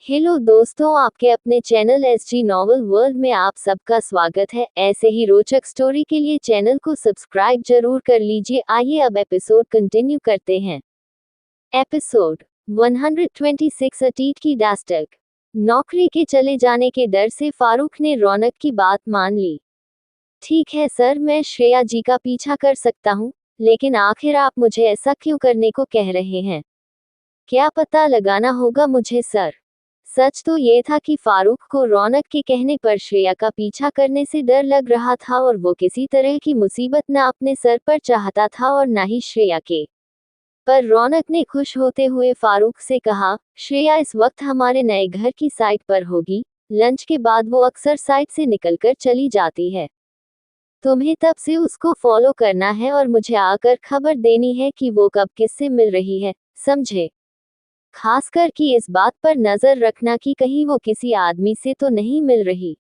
Hello दोस्तों, आपके अपने चैनल एसजी नॉवल वर्ल्ड में आप सबका स्वागत है। ऐसे ही रोचक स्टोरी के लिए चैनल को सब्सक्राइब जरूर कर लीजिए। आइए अब एपिसोड कंटिन्यू करते हैं। एपिसोड 126 अतीत की दास्तान। नौकरी के चले जाने के डर से फारूक ने रौनक की बात मान ली। ठीक है सर, मैं श्रेया जी का पीछा कर सकता हूँ, लेकिन आखिर आप मुझे ऐसा क्यों करने को कह रहे हैं? क्या पता लगाना होगा मुझे सर। सच तो ये था कि फारूक को रौनक के कहने पर श्रेया का पीछा करने से डर लग रहा था और वो किसी तरह की मुसीबत न अपने सर पर चाहता था और न ही श्रेया के। पर रौनक ने खुश होते हुए फारूक से कहा, श्रेया इस वक्त हमारे नए घर की साइट पर होगी। लंच के बाद वो अक्सर साइट से निकलकर चली जाती है। तुम्हें तब से उसको फॉलो करना है और मुझे आकर खबर देनी है कि वो कब किससे मिल रही है, समझे? खासकर कि इस बात पर नजर रखना कि कहीं वो किसी आदमी से तो नहीं मिल रही।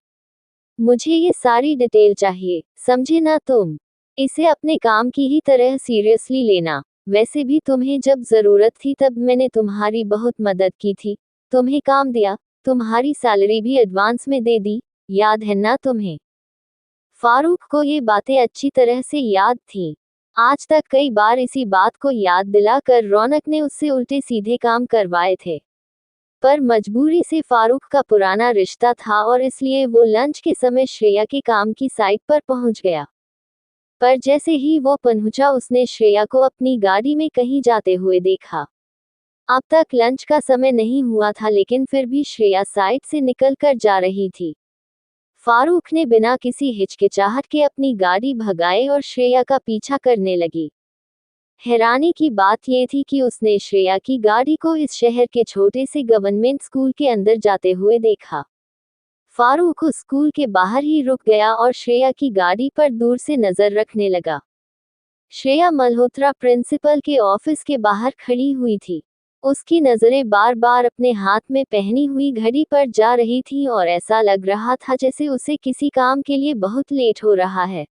मुझे ये सारी डिटेल चाहिए, समझे ना तुम? इसे अपने काम की ही तरह सीरियसली लेना। वैसे भी तुम्हें जब जरूरत थी तब मैंने तुम्हारी बहुत मदद की थी, तुम्हें काम दिया, तुम्हारी सैलरी भी एडवांस में दे दी, याद है ना तुम्हें? फारूक को ये बातें अच्छी तरह से याद थीं। आज तक कई बार इसी बात को याद दिलाकर रौनक ने उससे उल्टे सीधे काम करवाए थे। पर मजबूरी से फारूक का पुराना रिश्ता था और इसलिए वो लंच के समय श्रेया के काम की साइट पर पहुंच गया। पर जैसे ही वो पहुंचा उसने श्रेया को अपनी गाड़ी में कहीं जाते हुए देखा। अब तक लंच का समय नहीं हुआ था लेकिन फिर भी श्रेया साइट से निकल कर जा रही थी। फारूक ने बिना किसी हिचकिचाहट के अपनी गाड़ी भगाए और श्रेया का पीछा करने लगी। हैरानी की बात यह थी कि उसने श्रेया की गाड़ी को इस शहर के छोटे से गवर्नमेंट स्कूल के अंदर जाते हुए देखा। फारूक उस स्कूल के बाहर ही रुक गया और श्रेया की गाड़ी पर दूर से नजर रखने लगा। श्रेया मल्होत्रा प्रिंसिपल के ऑफिस के बाहर खड़ी हुई थी। उसकी नजरें बार बार अपने हाथ में पहनी हुई घड़ी पर जा रही थी और ऐसा लग रहा था जैसे उसे किसी काम के लिए बहुत लेट हो रहा है।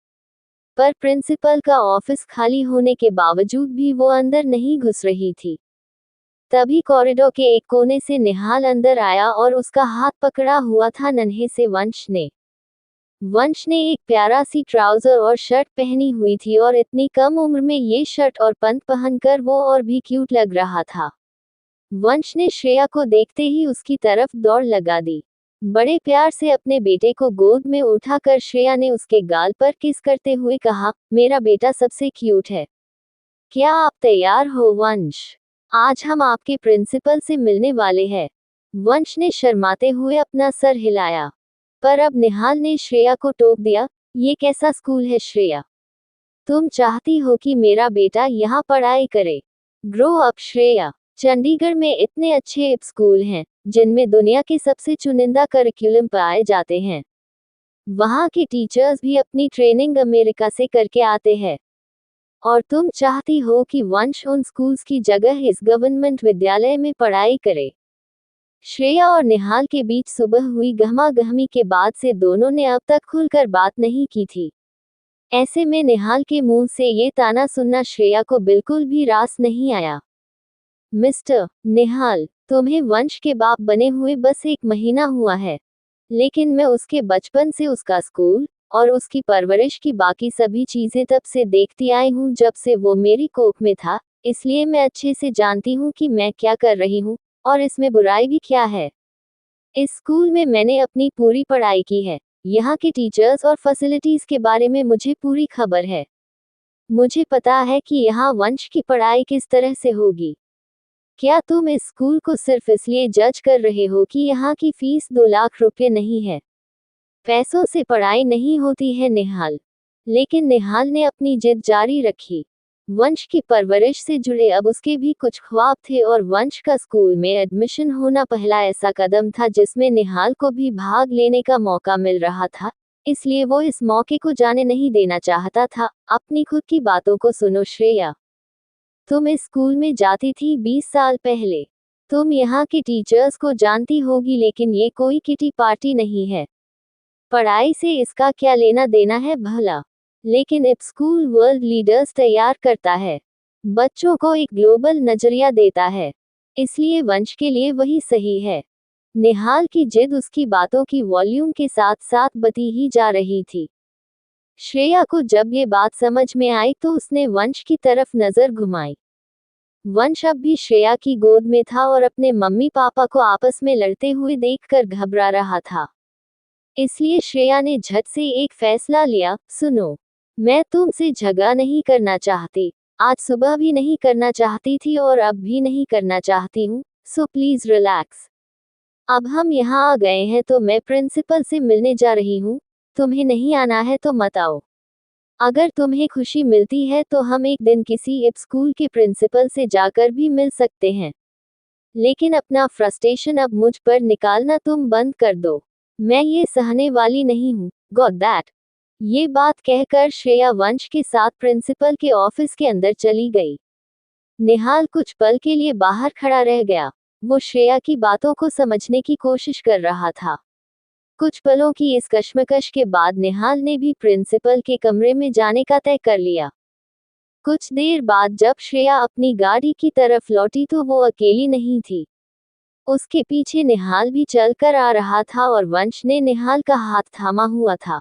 पर प्रिंसिपल का ऑफिस खाली होने के बावजूद भी वो अंदर नहीं घुस रही थी। तभी कॉरिडोर के एक कोने से निहाल अंदर आया और उसका हाथ पकड़ा हुआ था नन्हे से वंश ने। वंश ने एक प्यारा सी ट्राउजर और शर्ट पहनी हुई थी और इतनी कम उम्र में ये शर्ट और पैंट पहनकर वो और भी क्यूट लग रहा था। वंश ने श्रेया को देखते ही उसकी तरफ दौड़ लगा दी। बड़े प्यार से अपने बेटे को गोद में उठाकर श्रेया ने उसके गाल पर किस करते हुए कहा, मेरा बेटा सबसे क्यूट है। क्या आप तैयार हो वंश? आज हम आपके प्रिंसिपल से मिलने वाले हैं। वंश ने शर्माते हुए अपना सर हिलाया। पर अब निहाल ने श्रेया को टोक दिया, ये कैसा स्कूल है श्रेया? तुम चाहती हो कि मेरा बेटा यहाँ पढ़ाई करे? Grow up Shreya. चंडीगढ़ में इतने अच्छे स्कूल हैं जिनमें दुनिया के सबसे चुनिंदा करिकुलम पाए जाते हैं। वहाँ के टीचर्स भी अपनी ट्रेनिंग अमेरिका से करके आते हैं। और तुम चाहती हो कि वंश उन स्कूल्स की जगह इस गवर्नमेंट विद्यालय में पढ़ाई करे? श्रेया और निहाल के बीच सुबह हुई गहमा-गहमी के बाद से दोनों ने अब तक खुलकर बात नहीं की थी। ऐसे में निहाल के मुंह से ये ताना सुनना श्रेया को बिल्कुल भी रास नहीं आया। मिस्टर निहाल, तुम्हें वंश के बाप बने हुए बस 1 महीना हुआ है, लेकिन मैं उसके बचपन से उसका स्कूल और उसकी परवरिश की बाकी सभी चीजें तब से देखती आई हूँ जब से वो मेरी कोख में था, इसलिए मैं अच्छे से जानती हूँ कि मैं क्या कर रही हूँ और इसमें बुराई भी क्या है। इस स्कूल में मैंने अपनी पूरी पढ़ाई की है। यहाँ के टीचर्स और फैसिलिटीज के बारे में मुझे पूरी खबर है। मुझे पता है कि यहाँ वंश की पढ़ाई किस तरह से होगी। क्या तुम इस स्कूल को सिर्फ इसलिए जज कर रहे हो कि यहाँ की फीस 2 लाख रुपए नहीं है? पैसों से पढ़ाई नहीं होती है निहाल। लेकिन निहाल ने अपनी जिद जारी रखी। वंश की परवरिश से जुड़े अब उसके भी कुछ ख्वाब थे और वंश का स्कूल में एडमिशन होना पहला ऐसा कदम था जिसमें निहाल को भी भाग लेने का मौका मिल रहा था, इसलिए वो इस मौके को जाने नहीं देना चाहता था। अपनी खुद की बातों को सुनो श्रेया। तुम इस स्कूल में जाती थी 20 साल पहले। तुम यहाँ के टीचर्स को जानती होगी लेकिन ये कोई किटी पार्टी नहीं है। पढ़ाई से इसका क्या लेना देना है भला? लेकिन इब स्कूल वर्ल्ड लीडर्स तैयार करता है, बच्चों को एक ग्लोबल नजरिया देता है, इसलिए वंश के लिए वही सही है। निहाल की जिद उसकी बातों की वॉल्यूम के साथ साथ बढ़ती ही जा रही थी। श्रेया को जब ये बात समझ में आई तो उसने वंश की तरफ नजर घुमाई। वंश अब भी श्रेया की गोद में था और अपने मम्मी पापा को आपस में लड़ते हुए देखकर घबरा रहा था। इसलिए श्रेया ने झट से एक फैसला लिया, सुनो, मैं तुमसे झगड़ा नहीं करना चाहती, आज सुबह भी नहीं करना चाहती थी और अब भी नहीं करना चाहती हूँ, सो प्लीज रिलैक्स। अब हम यहाँ आ गए हैं तो मैं प्रिंसिपल से मिलने जा रही हूँ, तुम्हें नहीं आना है तो मत आओ। अगर तुम्हें खुशी मिलती है तो हम एक दिन किसी एक स्कूल के प्रिंसिपल से जाकर भी मिल सकते हैं, लेकिन अपना फ्रस्ट्रेशन अब मुझ पर निकालना तुम बंद कर दो, मैं ये सहने वाली नहीं हूँ, गॉट दैट। ये बात कहकर श्रेया वंश के साथ प्रिंसिपल के ऑफिस के अंदर चली गई। निहाल कुछ पल के लिए बाहर खड़ा रह गया। वो श्रेया की बातों को समझने की कोशिश कर रहा था। कुछ पलों की इस कश्मकश के बाद निहाल ने भी प्रिंसिपल के कमरे में जाने का तय कर लिया। कुछ देर बाद जब श्रेया अपनी गाड़ी की तरफ लौटी तो वो अकेली नहीं थी। उसके पीछे निहाल भी चलकर आ रहा था और वंश ने निहाल का हाथ थामा हुआ था।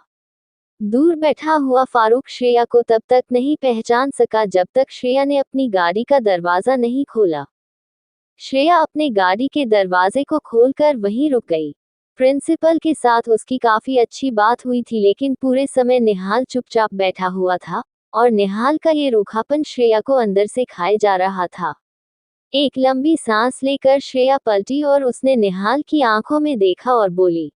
दूर बैठा हुआ फारूक श्रेया को तब तक नहीं पहचान सका जब तक श्रेया ने अपनी गाड़ी का दरवाजा नहीं खोला। श्रेया अपने गाड़ी के दरवाजे को खोलकर वहीं रुक गई। प्रिंसिपल के साथ उसकी काफी अच्छी बात हुई थी, लेकिन पूरे समय निहाल चुपचाप बैठा हुआ था और निहाल का ये रूखापन श्रेया को अंदर से खाए जा रहा था। एक लंबी सांस लेकर श्रेया पलटी और उसने निहाल की आंखों में देखा और बोली,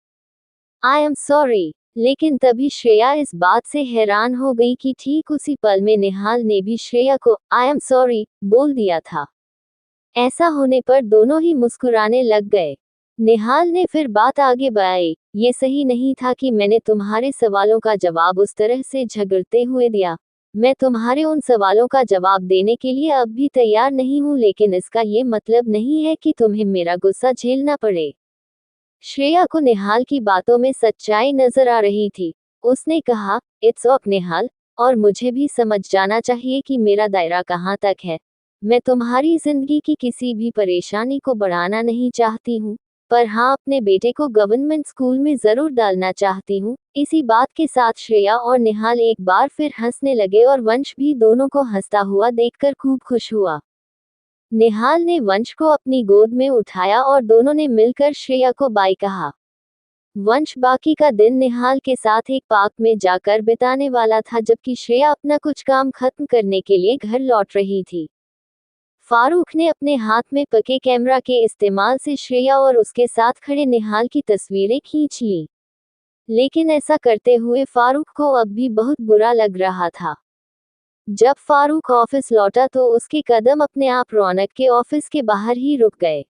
आई एम सॉरी। लेकिन तभी श्रेया इस बात से हैरान हो गई कि ठीक उसी पल में निहाल ने भी श्रेया को आई एम सॉरी बोल दिया था। ऐसा होने पर दोनों ही मुस्कुराने लग गए। निहाल ने फिर बात आगे बढ़ाई, ये सही नहीं था कि मैंने तुम्हारे सवालों का जवाब उस तरह से झगड़ते हुए दिया। मैं तुम्हारे उन सवालों का जवाब देने के लिए अब भी तैयार नहीं हूँ, लेकिन इसका ये मतलब नहीं है कि तुम्हें मेरा गुस्सा झेलना पड़े। श्रेया को निहाल की बातों में सच्चाई नजर आ रही थी। उसने कहा, इट्स ऑक निहाल, और मुझे भी समझ जाना चाहिए कि मेरा दायरा कहाँ तक है। मैं तुम्हारी जिंदगी की किसी भी परेशानी को बढ़ाना नहीं चाहती हूँ, पर हाँ, अपने बेटे को गवर्नमेंट स्कूल में जरूर डालना चाहती हूँ। इसी बात के साथ श्रेया और निहाल एक बार फिर हंसने लगे और वंश भी दोनों को हंसता हुआ देखकर खूब खुश हुआ। निहाल ने वंश को अपनी गोद में उठाया और दोनों ने मिलकर श्रेया को बाय कहा। वंश बाकी का दिन निहाल के साथ एक पार्क में जाकर बिताने वाला था, जबकि श्रेया अपना कुछ काम खत्म करने के लिए घर लौट रही थी। फारूक ने अपने हाथ में पके कैमरा के इस्तेमाल से श्रेया और उसके साथ खड़े निहाल की तस्वीरें खींच ली, लेकिन ऐसा करते हुए फारूक को अब भी बहुत बुरा लग रहा था। जब फारूक ऑफिस लौटा तो उसके कदम अपने आप रौनक के ऑफिस के बाहर ही रुक गए।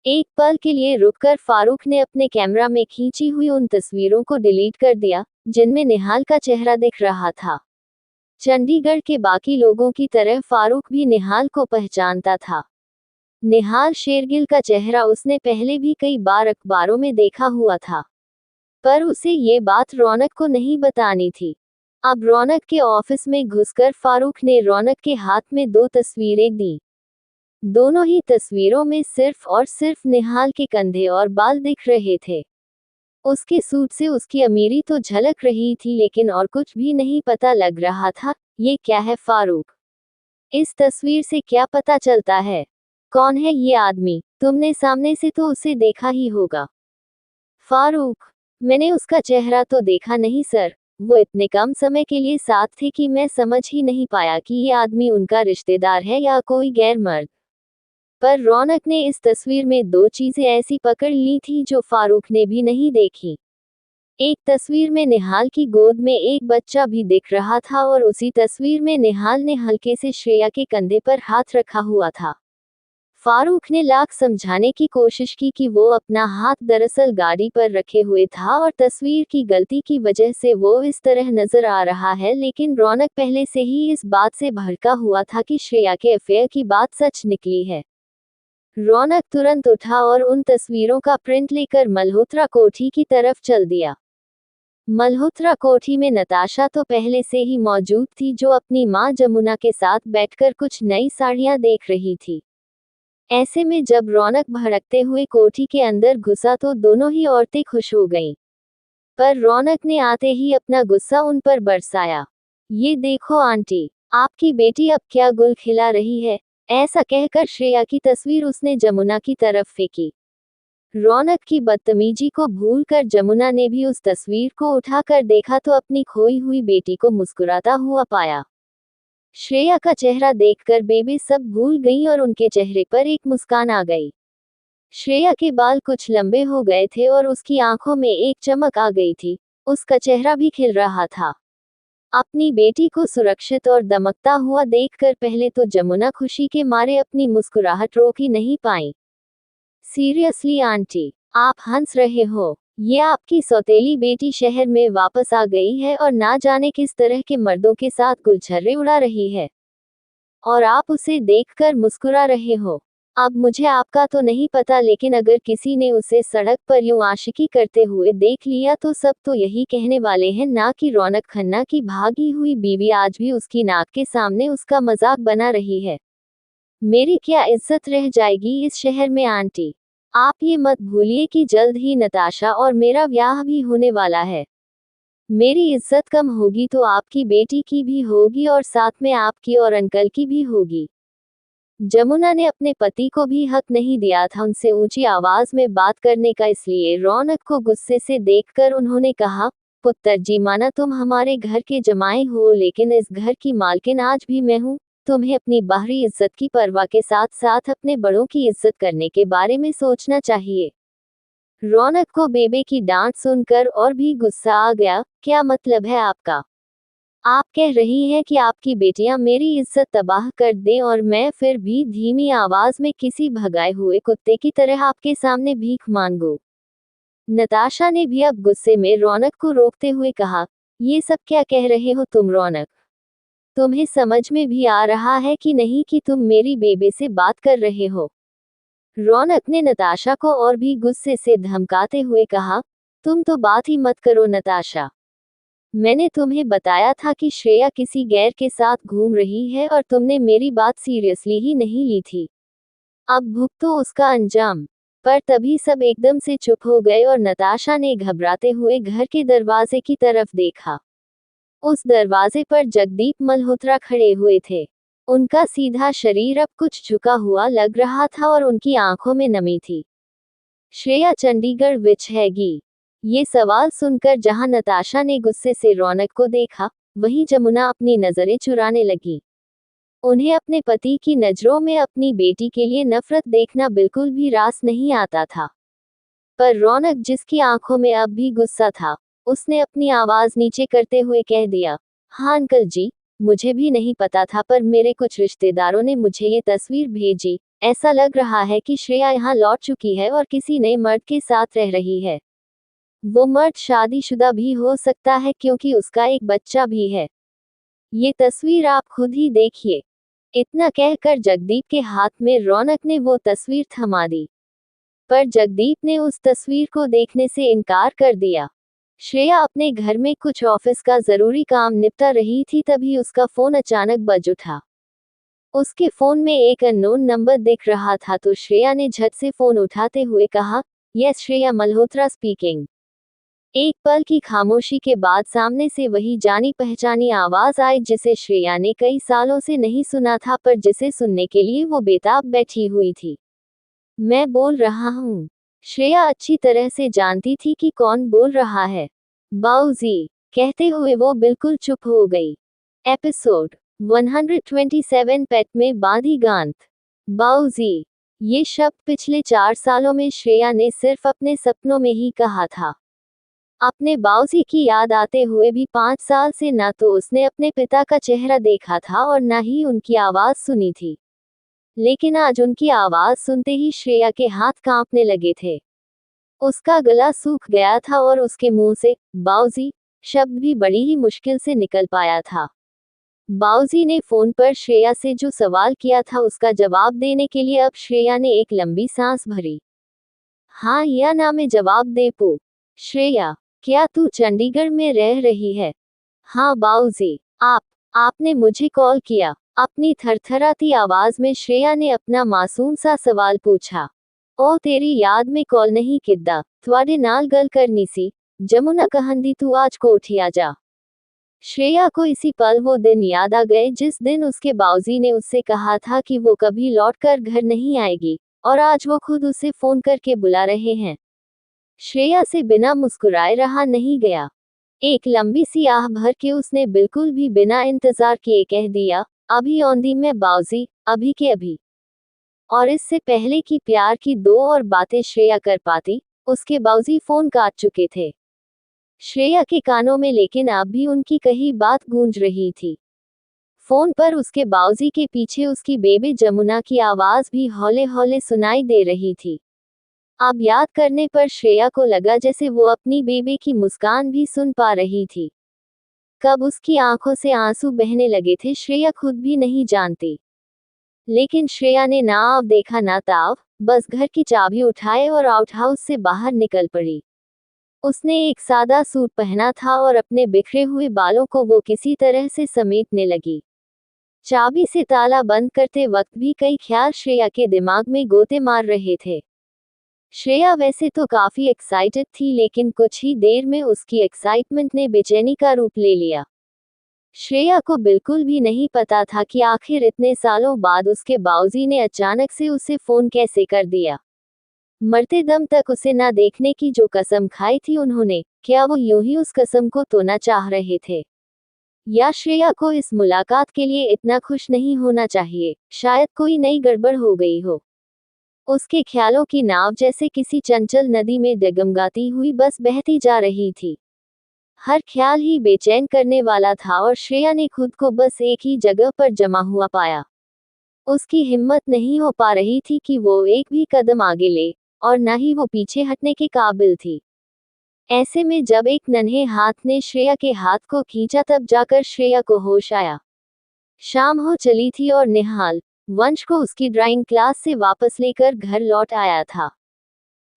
एक पल के लिए रुककर फारूक ने अपने कैमरा में खींची हुई उन तस्वीरों को डिलीट कर दिया जिनमें निहाल का चेहरा दिख रहा था। चंडीगढ़ के बाकी लोगों की तरह फारूक भी निहाल को पहचानता था। निहाल शेरगिल का चेहरा उसने पहले भी कई बार अखबारों में देखा हुआ था, पर उसे ये बात रौनक को नहीं बतानी थी। अब रौनक के ऑफिस में घुसकर फारूक ने रौनक के हाथ में 2 तस्वीरें दी। दोनों ही तस्वीरों में सिर्फ और सिर्फ निहाल के कंधे और बाल दिख रहे थे। उसके सूट से उसकी अमीरी तो झलक रही थी, लेकिन और कुछ भी नहीं पता लग रहा था। ये क्या है फारूक? इस तस्वीर से क्या पता चलता है? कौन है ये आदमी? तुमने सामने से तो उसे देखा ही होगा। फारूक, मैंने उसका चेहरा तो देखा नहीं सर, वो इतने कम समय के लिए साथ थे कि मैं समझ ही नहीं पाया कि ये आदमी उनका रिश्तेदार है या कोई गैर मर्द। पर रौनक ने इस तस्वीर में 2 चीजें ऐसी पकड़ ली थी जो फारूक ने भी नहीं देखी। एक तस्वीर में निहाल की गोद में एक बच्चा भी दिख रहा था और उसी तस्वीर में निहाल ने हल्के से श्रेया के कंधे पर हाथ रखा हुआ था। फारूक ने लाख समझाने की कोशिश की कि वो अपना हाथ दरअसल गाड़ी पर रखे हुए था और तस्वीर की गलती की वजह से वो इस तरह नजर आ रहा है, लेकिन रौनक पहले से ही इस बात से भड़का हुआ था कि श्रेया के अफेयर की बात सच निकली है। रौनक तुरंत उठा और उन तस्वीरों का प्रिंट लेकर मल्होत्रा कोठी की तरफ चल दिया। मल्होत्रा कोठी में नताशा तो पहले से ही मौजूद थी, जो अपनी मां जमुना के साथ बैठकर कुछ नई साड़ियां देख रही थी। ऐसे में जब रौनक भड़कते हुए कोठी के अंदर घुसा तो दोनों ही औरतें खुश हो गईं। पर रौनक ने आते ही अपना गुस्सा उन पर बरसाया। ये देखो आंटी, आपकी बेटी अब क्या गुल खिला रही है। ऐसा कहकर श्रेया की तस्वीर उसने जमुना की तरफ फेंकी। रौनक की बदतमीजी को भूलकर जमुना ने भी उस तस्वीर को उठाकर देखा तो अपनी खोई हुई बेटी को मुस्कुराता हुआ पाया। श्रेया का चेहरा देखकर बेबी सब भूल गई और उनके चेहरे पर एक मुस्कान आ गई। श्रेया के बाल कुछ लंबे हो गए थे और उसकी आंखों में एक चमक आ गई थी। उसका चेहरा भी खिल रहा था। अपनी बेटी को सुरक्षित और दमकता हुआ देखकर पहले तो जमुना खुशी के मारे अपनी मुस्कुराहट रोक ही नहीं पाई। सीरियसली आंटी, आप हंस रहे हो। ये आपकी सौतेली बेटी शहर में वापस आ गई है और ना जाने किस तरह के मर्दों के साथ गुलछर्रे उड़ा रही है। और आप उसे देखकर मुस्कुरा रहे हो। अब मुझे आपका तो नहीं पता, लेकिन अगर किसी ने उसे सड़क पर यूं आशिकी करते हुए देख लिया तो सब तो यही कहने वाले हैं ना कि रौनक खन्ना की भागी हुई बीवी आज भी उसकी नाक के सामने उसका मजाक बना रही है। मेरी क्या इज्जत रह जाएगी इस शहर में आंटी। आप ये मत भूलिए कि जल्द ही नताशा और मेरा ब्याह भी होने वाला है। मेरी इज्जत कम होगी तो आपकी बेटी की भी होगी और साथ में आपकी और अंकल की भी होगी। जमुना ने अपने पति को भी हक नहीं दिया था उनसे ऊंची आवाज में बात करने का, इसलिए रौनक को गुस्से से देखकर उन्होंने कहा, पुत्र जी, माना तुम हमारे घर के जमाई हो, लेकिन इस घर की मालकिन आज भी मैं हूँ। तुम्हें अपनी बाहरी इज्जत की परवाह के साथ साथ अपने बड़ों की इज्जत करने के बारे में सोचना चाहिए। रौनक को बेबे की डांट सुनकर और भी गुस्सा आ गया। क्या मतलब है आपका? आप कह रही हैं कि आपकी बेटियां मेरी इज्जत तबाह कर दें और मैं फिर भी धीमी आवाज में किसी भगाए हुए कुत्ते की तरह आपके सामने भीख मांगूं? नताशा ने भी अब गुस्से में रौनक को रोकते हुए कहा, ये सब क्या कह रहे हो तुम रौनक? तुम्हें समझ में भी आ रहा है कि नहीं कि तुम मेरी बेबे से बात कर रहे हो? रौनक ने नताशा को और भी गुस्से से धमकाते हुए कहा, तुम तो बात ही मत करो नताशा। मैंने तुम्हें बताया था कि श्रेया किसी गैर के साथ घूम रही है और तुमने मेरी बात सीरियसली ही नहीं ली थी। अब भुगतो उसका अंजाम। पर तभी सब एकदम से चुप हो गए और नताशा ने घबराते हुए घर के दरवाजे की तरफ देखा। उस दरवाजे पर जगदीप मल्होत्रा खड़े हुए थे। उनका सीधा शरीर अब कुछ झुका हुआ लग रहा था और उनकी आंखों में नमी थी। श्रेया चंडीगढ़ विच हैगी? ये सवाल सुनकर जहां नताशा ने गुस्से से रौनक को देखा, वहीं जमुना अपनी नजरें चुराने लगी। उन्हें अपने पति की नजरों में अपनी बेटी के लिए नफरत देखना बिल्कुल भी रास नहीं आता था। पर रौनक, जिसकी आंखों में अब भी गुस्सा था, उसने अपनी आवाज नीचे करते हुए कह दिया, हाँ अंकल जी, मुझे भी नहीं पता था, पर मेरे कुछ रिश्तेदारों ने मुझे ये तस्वीर भेजी। ऐसा लग रहा है कि श्रेया यहाँ लौट चुकी है और किसी नए मर्द के साथ रह रही है। वो मर्द शादीशुदा भी हो सकता है क्योंकि उसका एक बच्चा भी है। ये तस्वीर आप खुद ही देखिए। इतना कहकर जगदीप के हाथ में रौनक ने वो तस्वीर थमा दी। पर जगदीप ने उस तस्वीर को देखने से इनकार कर दिया। श्रेया अपने घर में कुछ ऑफिस का जरूरी काम निपटा रही थी, तभी उसका फोन अचानक बज उठा। उसके फोन में एक अननोन नंबर दिख रहा था तो श्रेया ने झट से फोन उठाते हुए कहा, यस श्रेया मल्होत्रा स्पीकिंग। एक पल की खामोशी के बाद सामने से वही जानी पहचानी आवाज आई जिसे श्रेया ने कई सालों से नहीं सुना था, पर जिसे सुनने के लिए वो बेताब बैठी हुई थी। मैं बोल रहा हूँ। श्रेया अच्छी तरह से जानती थी कि कौन बोल रहा है। बाऊजी, कहते हुए वो बिल्कुल चुप हो गई। एपिसोड 127 पेट में बांधी गांठ। बाऊजी, ये शब्द पिछले 4 सालों में श्रेया ने सिर्फ अपने सपनों में ही कहा था। अपने बाऊजी की याद आते हुए भी 5 साल से ना तो उसने अपने पिता का चेहरा देखा था और ना ही उनकी आवाज सुनी थी। लेकिन आज उनकी आवाज सुनते ही श्रेया के हाथ कांपने लगे थे। उसका गला सूख गया था और उसके मुंह से बाऊजी शब्द भी बड़ी ही मुश्किल से निकल पाया था। बाऊजी ने फोन पर श्रेया से जो सवाल किया था उसका जवाब देने के लिए अब श्रेया ने एक लंबी सांस भरी। हाँ या ना में जवाब दे पू। श्रेया, क्या तू चंडीगढ़ में रह रही है? हाँ बाऊजी। आपने मुझे कॉल किया। अपनी थरथराती आवाज में श्रेया ने अपना मासूम सा सवाल पूछा। ओ तेरी याद में कॉल नहीं किद्दा, थवाडे नाल गल करनी सी, जमुना कहंदी तू आज कोठी आ जा। श्रेया को इसी पल वो दिन याद आ गए जिस दिन उसके बाऊजी ने उससे कहा था कि वो कभी लौटकर घर नहीं आएगी, और आज वो खुद उसे फोन करके बुला रहे हैं। श्रेया से बिना मुस्कुराए रहा नहीं गया। एक लंबी सी आह भर के उसने बिल्कुल भी बिना इंतजार किए कह दिया, अभी औंधी मैं बाऊजी, अभी के अभी। और इससे पहले कि प्यार की दो और बातें श्रेया कर पाती, उसके बाऊजी फोन काट चुके थे। श्रेया के कानों में लेकिन अब भी उनकी कही बात गूंज रही थी। फोन पर उसके बाऊजी के पीछे उसकी बेबी जमुना की आवाज भी हौले हौले सुनाई दे रही थी। अब याद करने पर श्रेया को लगा जैसे वो अपनी बेबी की मुस्कान भी सुन पा रही थी। कब उसकी आंखों से आंसू बहने लगे थे श्रेया खुद भी नहीं जानती। लेकिन श्रेया ने ना आव देखा ना ताव, बस घर की चाबी उठाए और आउट हाउस से बाहर निकल पड़ी। उसने एक सादा सूट पहना था और अपने बिखरे हुए बालों को वो किसी तरह से समेटने लगी। चाबी से ताला बंद करते वक्त भी कई ख्याल श्रेया के दिमाग में गोते मार रहे थे। श्रेया वैसे तो काफी एक्साइटेड थी लेकिन कुछ ही देर में उसकी एक्साइटमेंट ने बेचैनी का रूप ले लिया। श्रेया को बिल्कुल भी नहीं पता था कि आखिर इतने सालों बाद उसके बाऊजी ने अचानक से उसे फोन कैसे कर दिया। मरते दम तक उसे ना देखने की जो कसम खाई थी उन्होंने, क्या वो यूं ही उस कसम को तोड़ना चाह रहे थे? या श्रेया को इस मुलाकात के लिए इतना खुश नहीं होना चाहिए, शायद कोई नई गड़बड़ हो गई हो। उसके ख्यालों की नाव जैसे किसी चंचल नदी में डगमगाती हुई बस बहती जा रही थी। हर ख्याल ही बेचैन करने वाला था और श्रेया ने खुद को बस एक ही जगह पर जमा हुआ पाया। उसकी हिम्मत नहीं हो पा रही थी कि वो एक भी कदम आगे ले, और न ही वो पीछे हटने के काबिल थी। ऐसे में जब एक नन्हे हाथ ने श्रेया के हाथ को खींचा तब जाकर श्रेया को होश आया। शाम हो चली थी और निहाल वंश को उसकी ड्राइंग क्लास से वापस लेकर घर लौट आया था।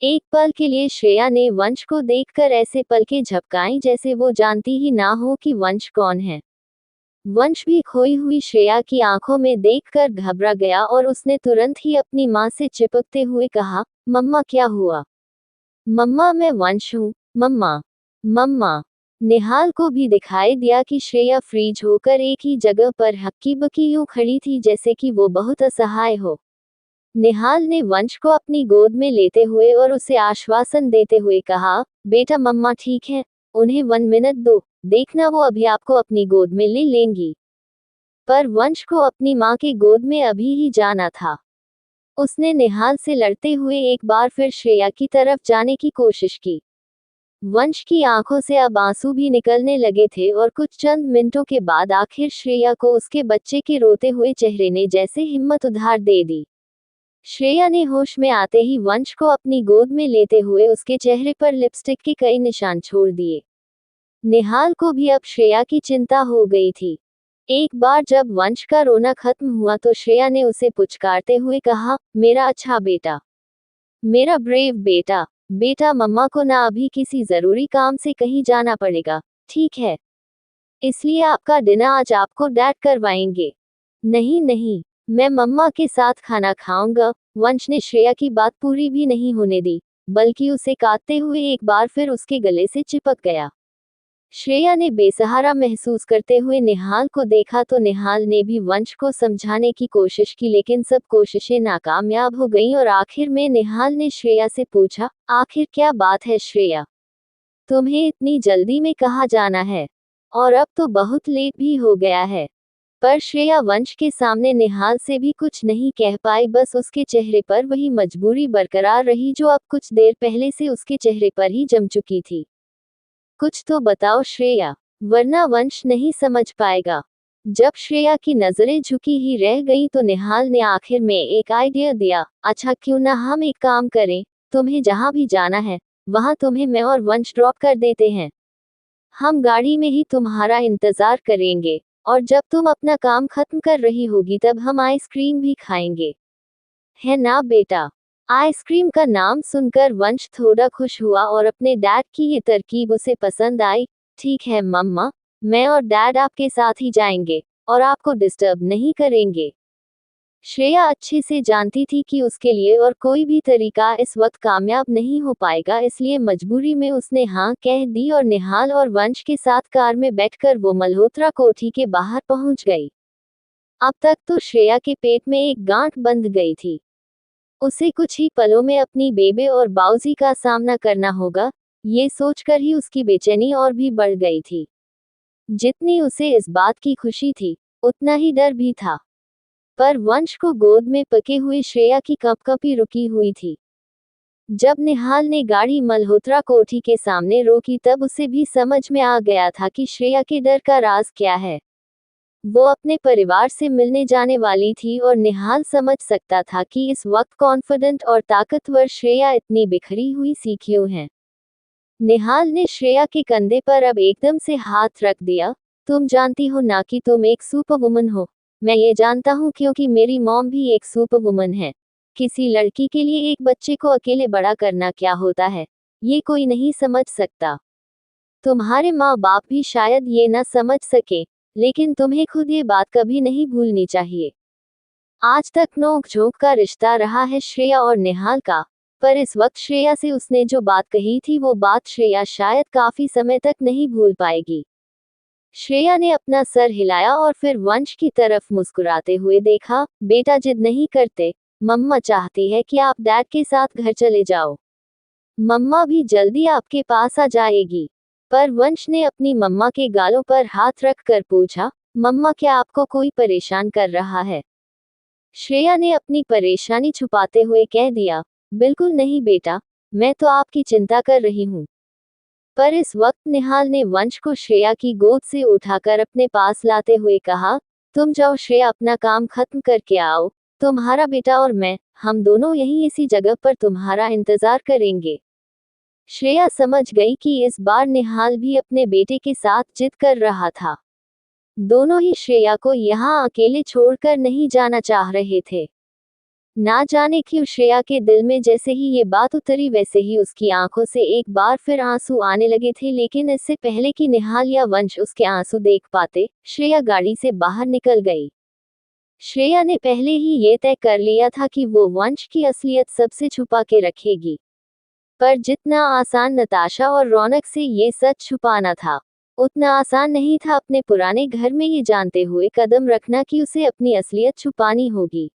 एक पल के लिए श्रेया ने वंश को देखकर ऐसे पलकें झपकाई जैसे वो जानती ही ना हो कि वंश कौन है। वंश भी खोई हुई श्रेया की आंखों में देखकर घबरा गया और उसने तुरंत ही अपनी माँ से चिपकते हुए कहा, मम्मा क्या हुआ? मम्मा मैं वंश हूँ, मम्मा। मम्मा। निहाल को भी दिखाई दिया कि श्रेया फ्रीज होकर एक ही जगह पर हक्की बक्की यूं खड़ी थी जैसे कि वो बहुत असहाय हो। निहाल ने वंश को अपनी गोद में लेते हुए और उसे आश्वासन देते हुए कहा, बेटा मम्मा ठीक है, उन्हें 1 मिनट दो, देखना वो अभी आपको अपनी गोद में ले लेंगी। पर वंश को अपनी माँ के गोद में अभी ही जाना था। उसने निहाल से लड़ते हुए एक बार फिर श्रेया की तरफ जाने की कोशिश की। वंश की आंखों से अब आंसू भी निकलने लगे थे और कुछ चंद मिनटों के बाद आखिर श्रेया को उसके बच्चे के रोते हुए चेहरे ने जैसे हिम्मत उधार दे दी। श्रेया ने होश में आते ही वंश को अपनी गोद में लेते हुए उसके चेहरे पर लिपस्टिक के कई निशान छोड़ दिए। निहाल को भी अब श्रेया की चिंता हो गई थी। एक बार जब वंश का रोना खत्म हुआ तो श्रेया ने उसे पुचकारते हुए कहा, मेरा अच्छा बेटा, मेरा ब्रेव बेटा। बेटा मम्मा को ना अभी किसी जरूरी काम से कहीं जाना पड़ेगा, ठीक है? इसलिए आपका डिनर आज आपको डैड करवाएंगे। नहीं नहीं, मैं मम्मा के साथ खाना खाऊंगा। वंश ने श्रेया की बात पूरी भी नहीं होने दी, बल्कि उसे काटते हुए एक बार फिर उसके गले से चिपक गया। श्रेया ने बेसहारा महसूस करते हुए निहाल को देखा तो निहाल ने भी वंश को समझाने की कोशिश की लेकिन सब कोशिशें नाकामयाब हो गईं और आखिर में निहाल ने श्रेया से पूछा, आखिर क्या बात है श्रेया? तुम्हें इतनी जल्दी में कहाँ जाना है? और अब तो बहुत लेट भी हो गया है। पर श्रेया वंश के सामने निहाल से भी कुछ नहीं कह पाई, बस उसके चेहरे पर वही मजबूरी बरकरार रही जो अब कुछ देर पहले से उसके चेहरे पर ही जम चुकी थी। कुछ तो बताओ श्रेया, वरना वंश नहीं समझ पाएगा। जब श्रेया की नजरें झुकी ही रह गईं तो निहाल ने आखिर में एक आइडिया दिया, अच्छा क्यों ना हम एक काम करें, तुम्हें जहां भी जाना है वहां तुम्हें मैं और वंश ड्रॉप कर देते हैं। हम गाड़ी में ही तुम्हारा इंतजार करेंगे और जब तुम अपना काम खत्म कर रही होगी तब हम आइसक्रीम भी खाएंगे, है ना बेटा? आइसक्रीम का नाम सुनकर वंश थोड़ा खुश हुआ और अपने डैड की ये तरकीब उसे पसंद आई। ठीक है मम्मा, मैं और डैड आपके साथ ही जाएंगे और आपको डिस्टर्ब नहीं करेंगे। श्रेया अच्छे से जानती थी कि उसके लिए और कोई भी तरीका इस वक्त कामयाब नहीं हो पाएगा, इसलिए मजबूरी में उसने हाँ कह दी और निहाल और वंश के साथ कार में बैठकर वो मल्होत्रा कोठी के बाहर पहुंच गई। अब तक तो श्रेया के पेट में एक गांठ बंध गई थी। उसे कुछ ही पलों में अपनी बेबे और बाऊजी का सामना करना होगा, ये सोचकर ही उसकी बेचैनी और भी बढ़ गई थी। जितनी उसे इस बात की खुशी थी, उतना ही डर भी था। पर वंश को गोद में पके हुए श्रेया की कंपकंपी रुकी हुई थी। जब निहाल ने गाड़ी मल्होत्रा कोठी के सामने रोकी तब उसे भी समझ में आ गया था कि श्रेया के डर का राज क्या है। वो अपने परिवार से मिलने जाने वाली थी और निहाल समझ सकता था कि इस वक्त कॉन्फिडेंट और ताकतवर श्रेया इतनी बिखरी हुई सी क्यों है। निहाल ने श्रेया के कंधे पर अब एकदम से हाथ रख दिया। तुम जानती हो ना कि तुम एक सुपर वुमन हो। मैं ये जानता हूँ क्योंकि मेरी मॉम भी एक सुपर वुमन है। किसी लड़की के लिए एक बच्चे को अकेले बड़ा करना क्या होता है, ये कोई नहीं समझ सकता। तुम्हारे माँ बाप भी शायद ये ना समझ सके, लेकिन तुम्हें खुद ये बात कभी नहीं भूलनी चाहिए। आज तक नोक झोंक का रिश्ता रहा है श्रेया और निहाल का, पर इस वक्त श्रेया से उसने जो बात कही थी वो बात श्रेया शायद काफी समय तक नहीं भूल पाएगी। श्रेया ने अपना सर हिलाया और फिर वंश की तरफ मुस्कुराते हुए देखा। बेटा जिद नहीं करते, मम्मा चाहती है कि आप डैड के साथ घर चले जाओ। मम्मा भी जल्दी आपके पास आ जाएगी। पर वंश ने अपनी मम्मा के गालों पर हाथ रख कर पूछा, मम्मा क्या आपको कोई परेशान कर रहा है? श्रेया ने अपनी परेशानी छुपाते हुए कह दिया, बिल्कुल नहीं बेटा, मैं तो आपकी चिंता कर रही हूँ। पर इस वक्त निहाल ने वंश को श्रेया की गोद से उठाकर अपने पास लाते हुए कहा, तुम जाओ श्रेया, अपना काम खत्म करके आओ। तुम्हारा बेटा और मैं, हम दोनों यहीं इसी जगह पर तुम्हारा इंतजार करेंगे। श्रेया समझ गई कि इस बार निहाल भी अपने बेटे के साथ जिद कर रहा था। दोनों ही श्रेया को यहाँ अकेले छोड़कर नहीं जाना चाह रहे थे। ना जाने क्यों श्रेया के दिल में जैसे ही ये बात उतरी वैसे ही उसकी आंखों से एक बार फिर आंसू आने लगे थे, लेकिन इससे पहले कि निहाल या वंश उसके आंसू देख पाते, श्रेया गाड़ी से बाहर निकल गई। श्रेया ने पहले ही ये तय कर लिया था कि वो वंश की असलियत सबसे छुपा के रखेगी। पर जितना आसान नताशा और रौनक से ये सच छुपाना था, उतना आसान नहीं था अपने पुराने घर में ये जानते हुए कदम रखना कि उसे अपनी असलियत छुपानी होगी।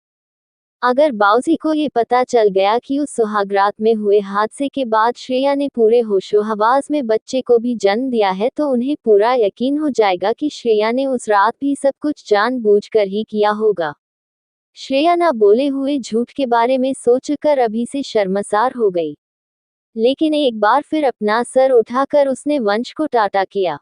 अगर बाऊजी को ये पता चल गया कि उस सुहागरात में हुए हादसे के बाद श्रेया ने पूरे होशो-हवास में बच्चे को भी जन्म दिया है, तो उन्हें पूरा यकीन हो जाएगा कि श्रेया ने उस रात भी सब कुछ जानबूझकर ही किया होगा। श्रेया ना बोले हुए झूठ के बारे में सोचकर अभी से शर्मसार हो गई, लेकिन एक बार फिर अपना सर उठाकर उसने वंश को टाटा किया।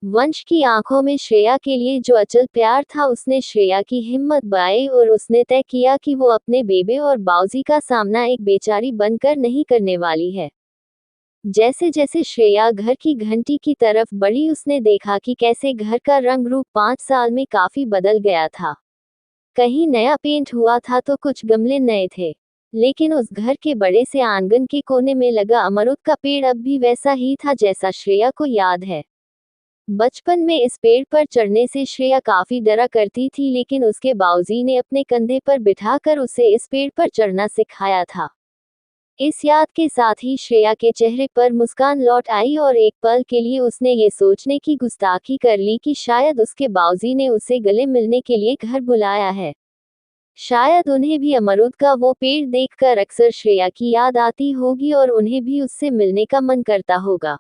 वंश की आंखों में श्रेया के लिए जो अचल प्यार था, उसने श्रेया की हिम्मत बढ़ाई और उसने तय किया कि वो अपने बेबे और बाऊजी का सामना एक बेचारी बनकर नहीं करने वाली है। जैसे जैसे श्रेया घर की घंटी की तरफ बढ़ी, उसने देखा कि कैसे घर का रंग रूप 5 साल में काफी बदल गया था। कहीं नया पेंट हुआ था तो कुछ गमले नए थे, लेकिन उस घर के बड़े से आंगन के कोने में लगा अमरूद का पेड़ अब भी वैसा ही था जैसा श्रेया को याद है। बचपन में इस पेड़ पर चढ़ने से श्रेया काफी डरा करती थी, लेकिन उसके बाऊजी ने अपने कंधे पर बिठाकर उसे इस पेड़ पर चढ़ना सिखाया था। इस याद के साथ ही श्रेया के चेहरे पर मुस्कान लौट आई और एक पल के लिए उसने ये सोचने की गुस्ताखी कर ली कि शायद उसके बाऊजी ने उसे गले मिलने के लिए घर बुलाया है। शायद उन्हें भी अमरूद का वो पेड़ देखकर अक्सर श्रेया की याद आती होगी और उन्हें भी उससे मिलने का मन करता होगा।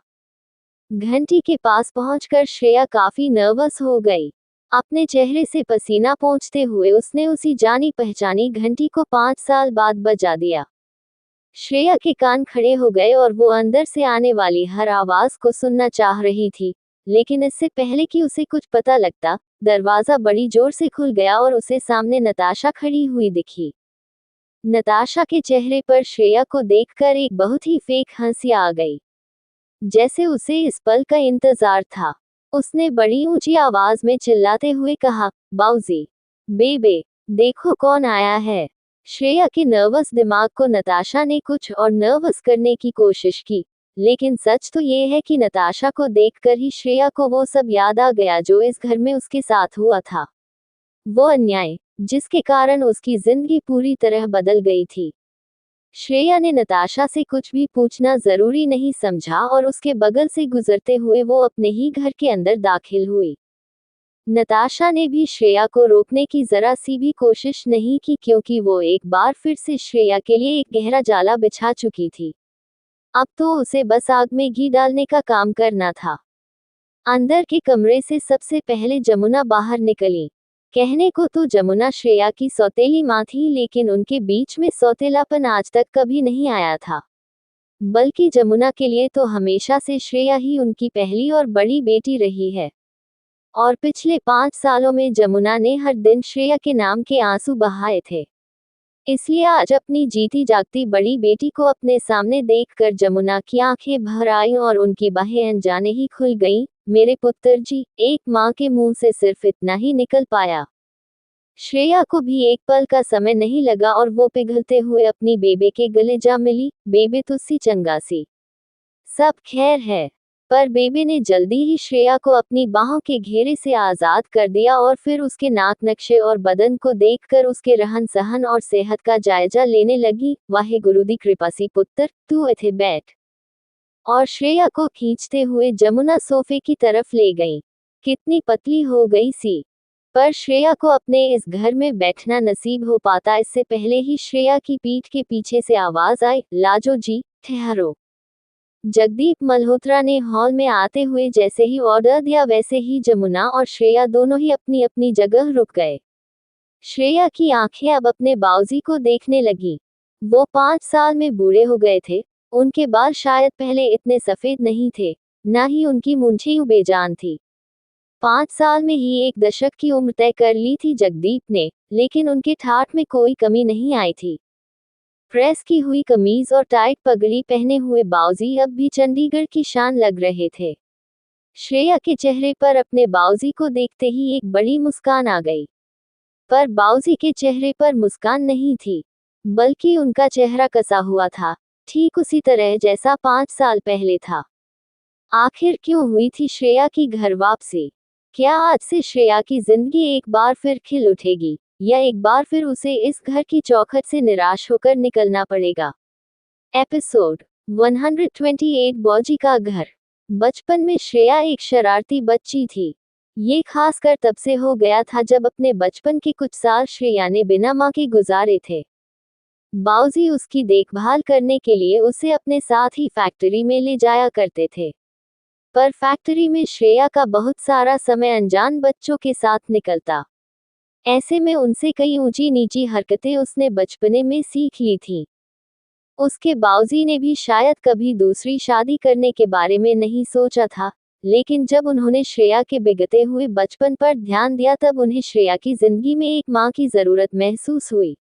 घंटी के पास पहुंचकर श्रेया काफी नर्वस हो गई। अपने चेहरे से पसीना पोंछते हुए उसने उसी जानी पहचानी घंटी को 5 साल बाद बजा दिया। श्रेया के कान खड़े हो गए और वो अंदर से आने वाली हर आवाज को सुनना चाह रही थी, लेकिन इससे पहले कि उसे कुछ पता लगता, दरवाजा बड़ी जोर से खुल गया और उसे सामने नताशा खड़ी हुई दिखी। नताशा के चेहरे पर श्रेया को देखकर एक बहुत ही फेक हंसी आ गई, जैसे उसे इस पल का इंतजार था। उसने बड़ी ऊंची आवाज में चिल्लाते हुए कहा, बाऊजी, बेबे, देखो कौन आया है। श्रेया के नर्वस दिमाग को नताशा ने कुछ और नर्वस करने की कोशिश की, लेकिन सच तो ये है कि नताशा को देखकर ही श्रेया को वो सब याद आ गया जो इस घर में उसके साथ हुआ था। वो अन्याय जिसके कारण उसकी जिंदगी पूरी तरह बदल गई थी। श्रेया ने नताशा से कुछ भी पूछना जरूरी नहीं समझा और उसके बगल से गुजरते हुए वो अपने ही घर के अंदर दाखिल हुई। नताशा ने भी श्रेया को रोकने की जरा सी भी कोशिश नहीं की क्योंकि वो एक बार फिर से श्रेया के लिए एक गहरा जाला बिछा चुकी थी। अब तो उसे बस आग में घी डालने का काम करना था। अंदर के कमरे से सबसे पहले जमुना बाहर निकली। कहने को तो जमुना श्रेया की सौतेली माँ थी, लेकिन उनके बीच में सौतेलापन आज तक कभी नहीं आया था। बल्कि जमुना के लिए तो हमेशा से श्रेया ही उनकी पहली और बड़ी बेटी रही है। और पिछले 5 सालों में जमुना ने हर दिन श्रेया के नाम के आंसू बहाए थे। इसलिए आज अपनी जीती जागती बड़ी बेटी को अपने सामने देखकर जमुना की आंखें भर आईं और उनकी बाहें अनजाने ही खुल गईं। मेरे पुत्र जी, एक माँ के मुंह से सिर्फ इतना ही निकल पाया। श्रेया को भी एक पल का समय नहीं लगा और वो पिघलते हुए अपनी बेबे के गले जा मिली। बेबे तुस्सी चंगासी, सब खैर है। पर बेबे ने जल्दी ही श्रेया को अपनी बाहों के घेरे से आजाद कर दिया और फिर उसके नाक नक्शे और बदन को देखकर उसके रहन सहन और सेहत का जायजा लेने लगी। वाहे गुरु दी कृपा सी पुत्र, तू इथे बैठ। और श्रेया को खींचते हुए जमुना सोफे की तरफ ले गई। कितनी पतली हो गई सी। पर श्रेया को अपने इस घर में बैठना नसीब हो पाता इससे पहले ही श्रेया की पीठ के पीछे से आवाज आई, लाजो जी, ठहरो। जगदीप मल्होत्रा ने हॉल में आते हुए जैसे ही ऑर्डर दिया वैसे ही जमुना और श्रेया दोनों ही अपनी अपनी जगह रुक गए। श्रेया की आंखें अब अपने बाऊजी को देखने लगी। वो 5 साल में बूढ़े हो गए थे। उनके बाल शायद पहले इतने सफेद नहीं थे, ना ही उनकी मूंछें बेजान थी। 5 साल में ही 1 दशक की उम्र तय कर ली थी जगदीप ने, लेकिन उनके ठाठ में कोई कमी नहीं आई थी। प्रेस की हुई कमीज और टाइट पगड़ी पहने हुए बाऊजी अब भी चंडीगढ़ की शान लग रहे थे। श्रेया के चेहरे पर अपने बाऊजी को देखते ही एक बड़ी मुस्कान आ गई। पर बाऊजी के चेहरे पर मुस्कान नहीं थी, बल्कि उनका चेहरा कसा हुआ था, ठीक उसी तरह जैसा 5 साल पहले था। आखिर क्यों हुई थी श्रेया की घर वापसी? क्या आज से श्रेया की जिंदगी एक बार फिर खिल उठेगी, या एक बार फिर उसे इस घर की चौखट से निराश होकर निकलना पड़ेगा? एपिसोड 128 बौजी का घर। बचपन में श्रेया एक शरारती बच्ची थी। ये खासकर तब से हो गया था जब अपने बचपन के कुछ साल श्रेया ने बिना माँ के गुजारे थे। बाऊजी उसकी देखभाल करने के लिए उसे अपने साथ ही फैक्ट्री में ले जाया करते थे। पर फैक्ट्री में श्रेया का बहुत सारा समय अनजान बच्चों के साथ निकलता। ऐसे में उनसे कई ऊंची नीची हरकतें उसने बचपने में सीख ली थीं। उसके बाऊजी ने भी शायद कभी दूसरी शादी करने के बारे में नहीं सोचा था, लेकिन जब उन्होंने श्रेया के बिगड़ते हुए बचपन पर ध्यान दिया तब उन्हें श्रेया की जिंदगी में एक माँ की जरूरत महसूस हुई।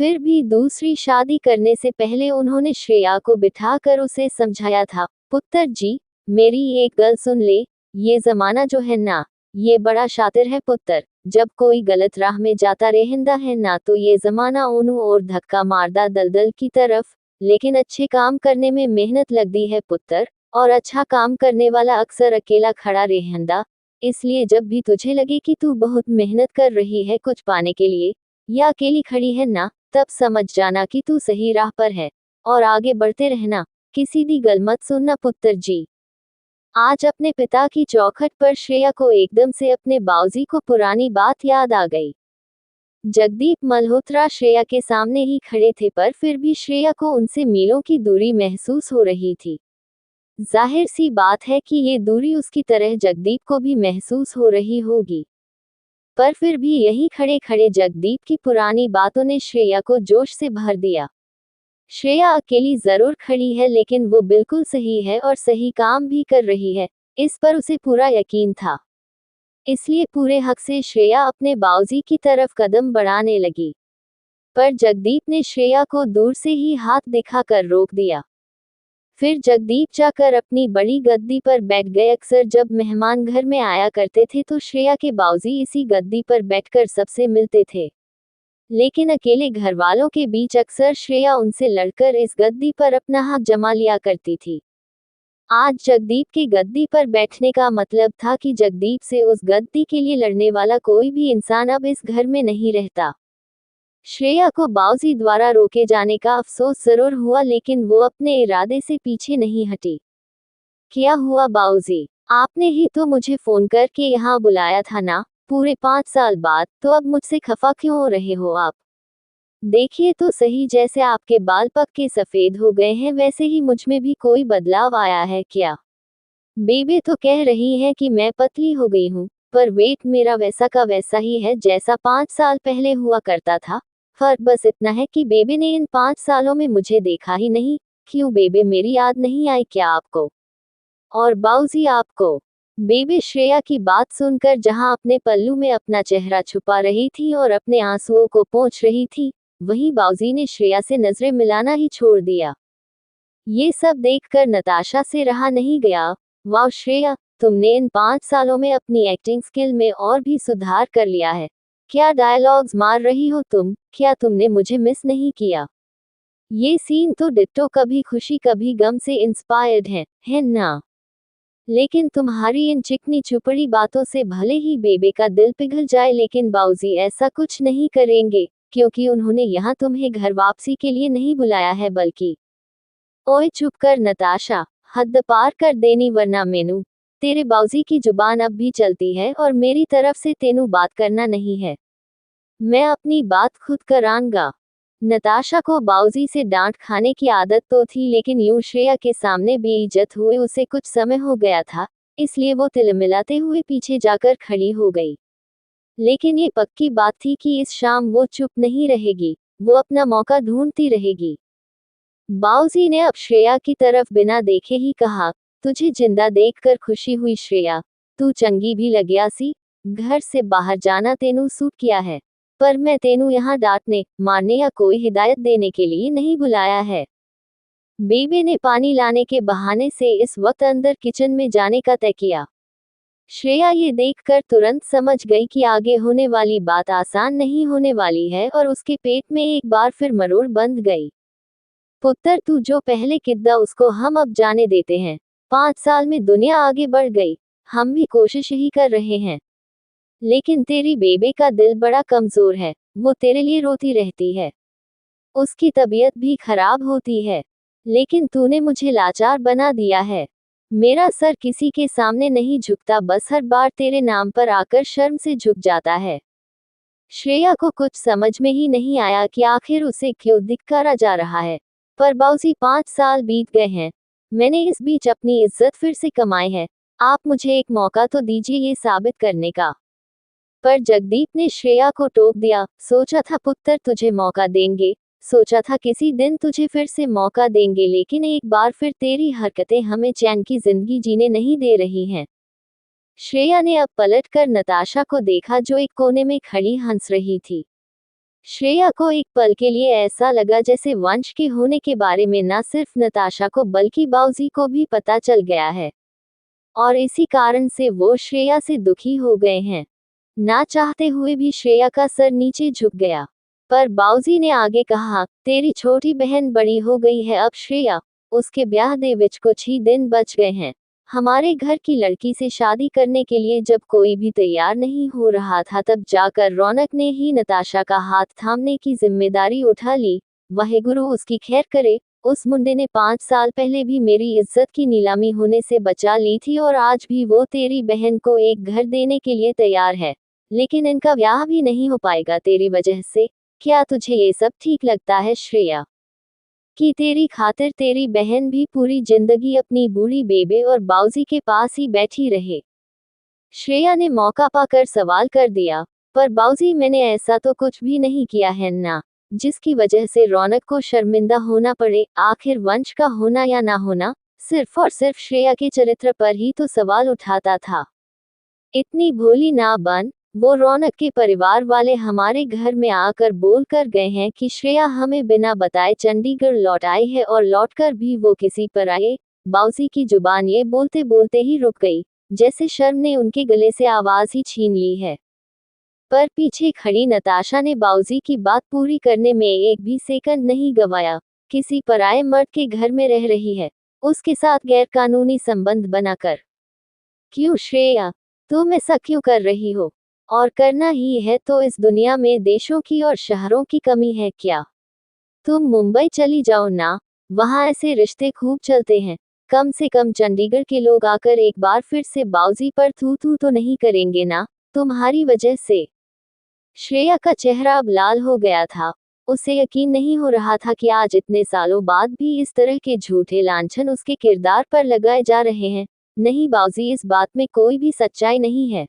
फिर भी दूसरी शादी करने से पहले उन्होंने श्रेया को बिठाकर उसे समझाया था, पुत्र जी, मेरी एक गल सुन ले, ये जमाना जो है ना, ये बड़ा शातिर है पुत्र। जब कोई गलत राह में जाता रहंदा है ना तो ये जमाना ओनू और धक्का मारदा दलदल की तरफ, लेकिन अच्छे काम करने में मेहनत लगती है पुत्र, और अच्छा काम करने वाला अक्सर अकेला खड़ा रहंदा। इसलिए जब भी तुझे लगे कि तू बहुत मेहनत कर रही है कुछ पाने के लिए, या अकेली खड़ी है ना, तब समझ जाना कि तू सही राह पर है, और आगे बढ़ते रहना। किसी दी गल मत सुनना पुत्र जी। आज अपने पिता की चौखट पर श्रेया को एकदम से अपने बाऊजी को पुरानी बात याद आ गई। जगदीप मल्होत्रा श्रेया के सामने ही खड़े थे, पर फिर भी श्रेया को उनसे मीलों की दूरी महसूस हो रही थी। जाहिर सी बात है कि ये दूरी उसकी तरह जगदीप को भी महसूस हो रही होगी। पर फिर भी यही खड़े खड़े जगदीप की पुरानी बातों ने श्रेया को जोश से भर दिया। श्रेया अकेली जरूर खड़ी है, लेकिन वो बिल्कुल सही है और सही काम भी कर रही है, इस पर उसे पूरा यकीन था। इसलिए पूरे हक से श्रेया अपने बाऊजी की तरफ कदम बढ़ाने लगी। पर जगदीप ने श्रेया को दूर से ही हाथ दिखाकर रोक दिया। फिर जगदीप जाकर अपनी बड़ी गद्दी पर बैठ गए। अक्सर जब मेहमान घर में आया करते थे तो श्रेया के बाऊजी इसी गद्दी पर बैठकर सबसे मिलते थे, लेकिन अकेले घर वालों के बीच अक्सर श्रेया उनसे लड़कर इस गद्दी पर अपना हक जमा लिया करती थी। आज जगदीप के गद्दी पर बैठने का मतलब था कि जगदीप से उस गद्दी के लिए लड़ने वाला कोई भी इंसान अब इस घर में नहीं रहता। श्रेया को बाऊजी द्वारा रोके जाने का अफसोस जरूर हुआ, लेकिन वो अपने इरादे से पीछे नहीं हटी। क्या हुआ बाऊजी? आपने ही तो मुझे फोन करके यहाँ बुलाया था ना, पूरे 5 साल बाद, तो अब मुझसे खफा क्यों हो रहे हो आप? देखिए तो सही, जैसे आपके बाल पक के सफेद हो गए हैं वैसे ही मुझ में भी कोई बदलाव आया है क्या? बेबे तो कह रही है कि मैं पतली हो गई हूँ, पर वेट मेरा वैसा का वैसा ही है जैसा 5 साल पहले हुआ करता था। फर्क बस इतना है कि बेबे ने इन 5 सालों में मुझे देखा ही नहीं। क्यों बेबे, मेरी याद नहीं आई क्या आपको? और बाऊजी आपको? बेबी श्रेया की बात सुनकर जहां अपने पल्लू में अपना चेहरा छुपा रही थी और अपने आंसुओं को पोंछ रही थी, वहीं बाऊजी ने श्रेया से नजरें मिलाना ही छोड़ दिया। ये सब देखकर नताशा से रहा नहीं गया। वाह श्रेया, तुमने इन 5 सालों में अपनी एक्टिंग स्किल में और भी सुधार कर लिया है। क्या डायलॉग्स मार रही हो तुम? क्या तुमने मुझे मिस नहीं किया? ये सीन तो डिट्टो कभी खुशी कभी गम से इंस्पायर्ड है ना? लेकिन तुम्हारी इन चिकनी चुपड़ी बातों से भले ही बेबे का दिल पिघल जाए, लेकिन बाऊजी ऐसा कुछ नहीं करेंगे, क्योंकि उन्होंने यहाँ तुम्हें घर वापसी के लिए नहीं बुलाया है बल्कि। ओए चुप कर नताशा, हद पार कर देनी वरना मेनू। तेरे बाऊजी की जुबान अब भी चलती है और मेरी तरफ से तेनू बात करना नहीं है। मैं अपनी बात खुद करांगा। नताशा को बाऊजी से डांट खाने की आदत तो थी, लेकिन यूं श्रेया के सामने बेइज्जत हुए उसे कुछ समय हो गया था, इसलिए वो तिलमिलाते हुए पीछे जाकर खड़ी हो गई। लेकिन ये पक्की बात थी कि इस शाम वो चुप नहीं रहेगी, वो अपना मौका ढूंढती रहेगी। बाऊजी ने अब श्रेया की तरफ बिना देखे ही कहा, तुझे जिंदा देखकर खुशी हुई श्रेया, तू चंगी भी लग्या सी। घर से बाहर जाना तेनू सूट किया है, पर मैं तेनू यहाँ डांटने, मारने या कोई हिदायत देने के लिए नहीं बुलाया है। बेबे ने पानी लाने के बहाने से इस वक्त अंदर किचन में जाने का तय किया। श्रेया ये देखकर तुरंत समझ गई कि आगे होने वाली बात आसान नहीं होने वाली है और उसके पेट में एक बार फिर मरोड़ बंध गई। पुत्र, तू जो पहले किद्दा उसको हम अब जाने देते हैं। 5 साल में दुनिया आगे बढ़ गई, हम भी कोशिश ही कर रहे हैं। लेकिन तेरी बेबे का दिल बड़ा कमजोर है, वो तेरे लिए रोती रहती है। उसकी तबीयत भी खराब होती है। लेकिन तूने मुझे लाचार बना दिया है। मेरा सर किसी के सामने नहीं झुकता, बस हर बार तेरे नाम पर आकर शर्म से झुक जाता है। श्रेया को कुछ समझ में ही नहीं आया कि आखिर उसे क्यों धिक्कारा जा रहा है। पर बाऊजी 5 साल बीत गए हैं, मैंने इस बीच अपनी इज्जत फिर से कमाई है। आप मुझे एक मौका तो दीजिए ये साबित करने का। पर जगदीप ने श्रेया को टोक दिया, सोचा था पुत्र तुझे मौका देंगे, सोचा था किसी दिन तुझे फिर से मौका देंगे, लेकिन एक बार फिर तेरी हरकतें हमें चैन की जिंदगी जीने नहीं दे रही हैं। श्रेया ने अब पलटकर नताशा को देखा जो एक कोने में खड़ी हंस रही थी। श्रेया को एक पल के लिए ऐसा लगा जैसे वंश के होने के बारे में न सिर्फ नताशा को बल्कि बाऊजी को भी पता चल गया है, और इसी कारण से वो श्रेया से दुखी हो गए हैं। ना चाहते हुए भी श्रेया का सर नीचे झुक गया। पर बाऊजी ने आगे कहा, तेरी छोटी बहन बड़ी हो गई है अब श्रेया, उसके ब्याह दे विच कुछ ही दिन बच गए हैं। हमारे घर की लड़की से शादी करने के लिए जब कोई भी तैयार नहीं हो रहा था, तब जाकर रौनक ने ही नताशा का हाथ थामने की जिम्मेदारी उठा ली। वाहेगुरु उसकी खैर करे। उस मुंडे ने 5 साल पहले भी मेरी इज्जत की नीलामी होने से बचा ली थी, और आज भी वो तेरी बहन को एक घर देने के लिए तैयार है। लेकिन इनका ब्याह भी नहीं हो पाएगा तेरी वजह से। क्या तुझे ये सब ठीक लगता है श्रेया? कि तेरी खातिर तेरी बहन भी पूरी जिंदगी अपनी बूढ़ी बेबे और बाऊजी के पास ही बैठी रहे? श्रेया ने मौका पाकर सवाल कर दिया। पर बाऊजी, मैंने ऐसा तो कुछ भी नहीं किया है ना, जिसकी वजह से रौनक को शर्मिंदा होना पड़े। आखिर वंश का होना या ना होना सिर्फ और सिर्फ श्रेया के चरित्र पर ही तो सवाल उठाता था। इतनी भोली ना बन। वो रौनक के परिवार वाले हमारे घर में आकर बोल कर गए हैं कि श्रेया हमें बिना बताए चंडीगढ़ लौट आई है, और लौटकर भी वो किसी पर आए। बाऊजी की जुबान ये बोलते बोलते ही रुक गई, जैसे शर्म ने उनके गले से आवाज ही छीन ली है। पर पीछे खड़ी नताशा ने बाऊजी की बात पूरी करने में एक भी सेकंड नहीं गवाया। किसी पराये मर्द के घर में रह रही है, उसके साथ गैरकानूनी संबंध बनाकर। क्यों श्रेया, तुम ऐसा क्यों कर रही हो? और करना ही है तो इस दुनिया में देशों की और शहरों की कमी है क्या? तुम मुंबई चली जाओ ना, वहां ऐसे रिश्ते खूब चलते हैं। कम से कम चंडीगढ़ के लोग आकर एक बार फिर से बाउजी पर थू थू तो नहीं करेंगे ना, तुम्हारी वजह से। श्रेया का चेहरा अब लाल हो गया था। उसे यकीन नहीं हो रहा था कि आज इतने सालों बाद भी इस तरह के झूठे लांछन उसके किरदार पर लगाए जा रहे हैं। नहीं बाउजी, इस बात में कोई भी सच्चाई नहीं है।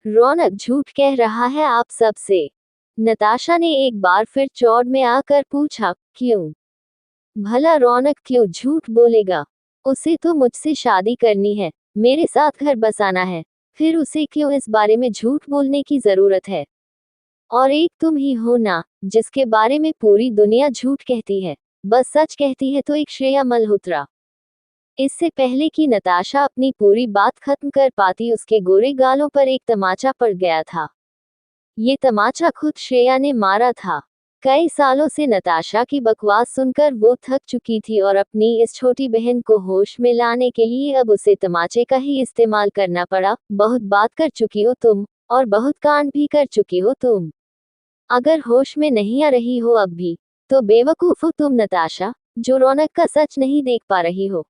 रौनक झूठ कह रहा है आप सबसे। नताशा ने एक बार फिर चौड़ में आकर पूछा, क्यों? भला रौनक क्यों झूठ बोलेगा? उसे तो मुझसे शादी करनी है, मेरे साथ घर बसाना है, फिर उसे क्यों इस बारे में झूठ बोलने की जरूरत है? और एक तुम ही हो ना, जिसके बारे में पूरी दुनिया झूठ कहती है। बस सच कहती है तो एक श्रेया मल्होत्रा। इससे पहले कि नताशा अपनी पूरी बात खत्म कर पाती, उसके गोरे गालों पर एक तमाचा पड़ गया था। ये तमाचा खुद श्रेया ने मारा था। कई सालों से नताशा की बकवास सुनकर वो थक चुकी थी और अपनी इस छोटी बहन को होश में लाने के लिए अब उसे तमाचे का ही इस्तेमाल करना पड़ा। बहुत बात कर चुकी हो तुम, और बहुत कांड भी कर चुकी हो तुम। अगर होश में नहीं आ रही हो अब भी, तो बेवकूफ हो तुम नताशा, जो रौनक का सच नहीं देख पा रही हो।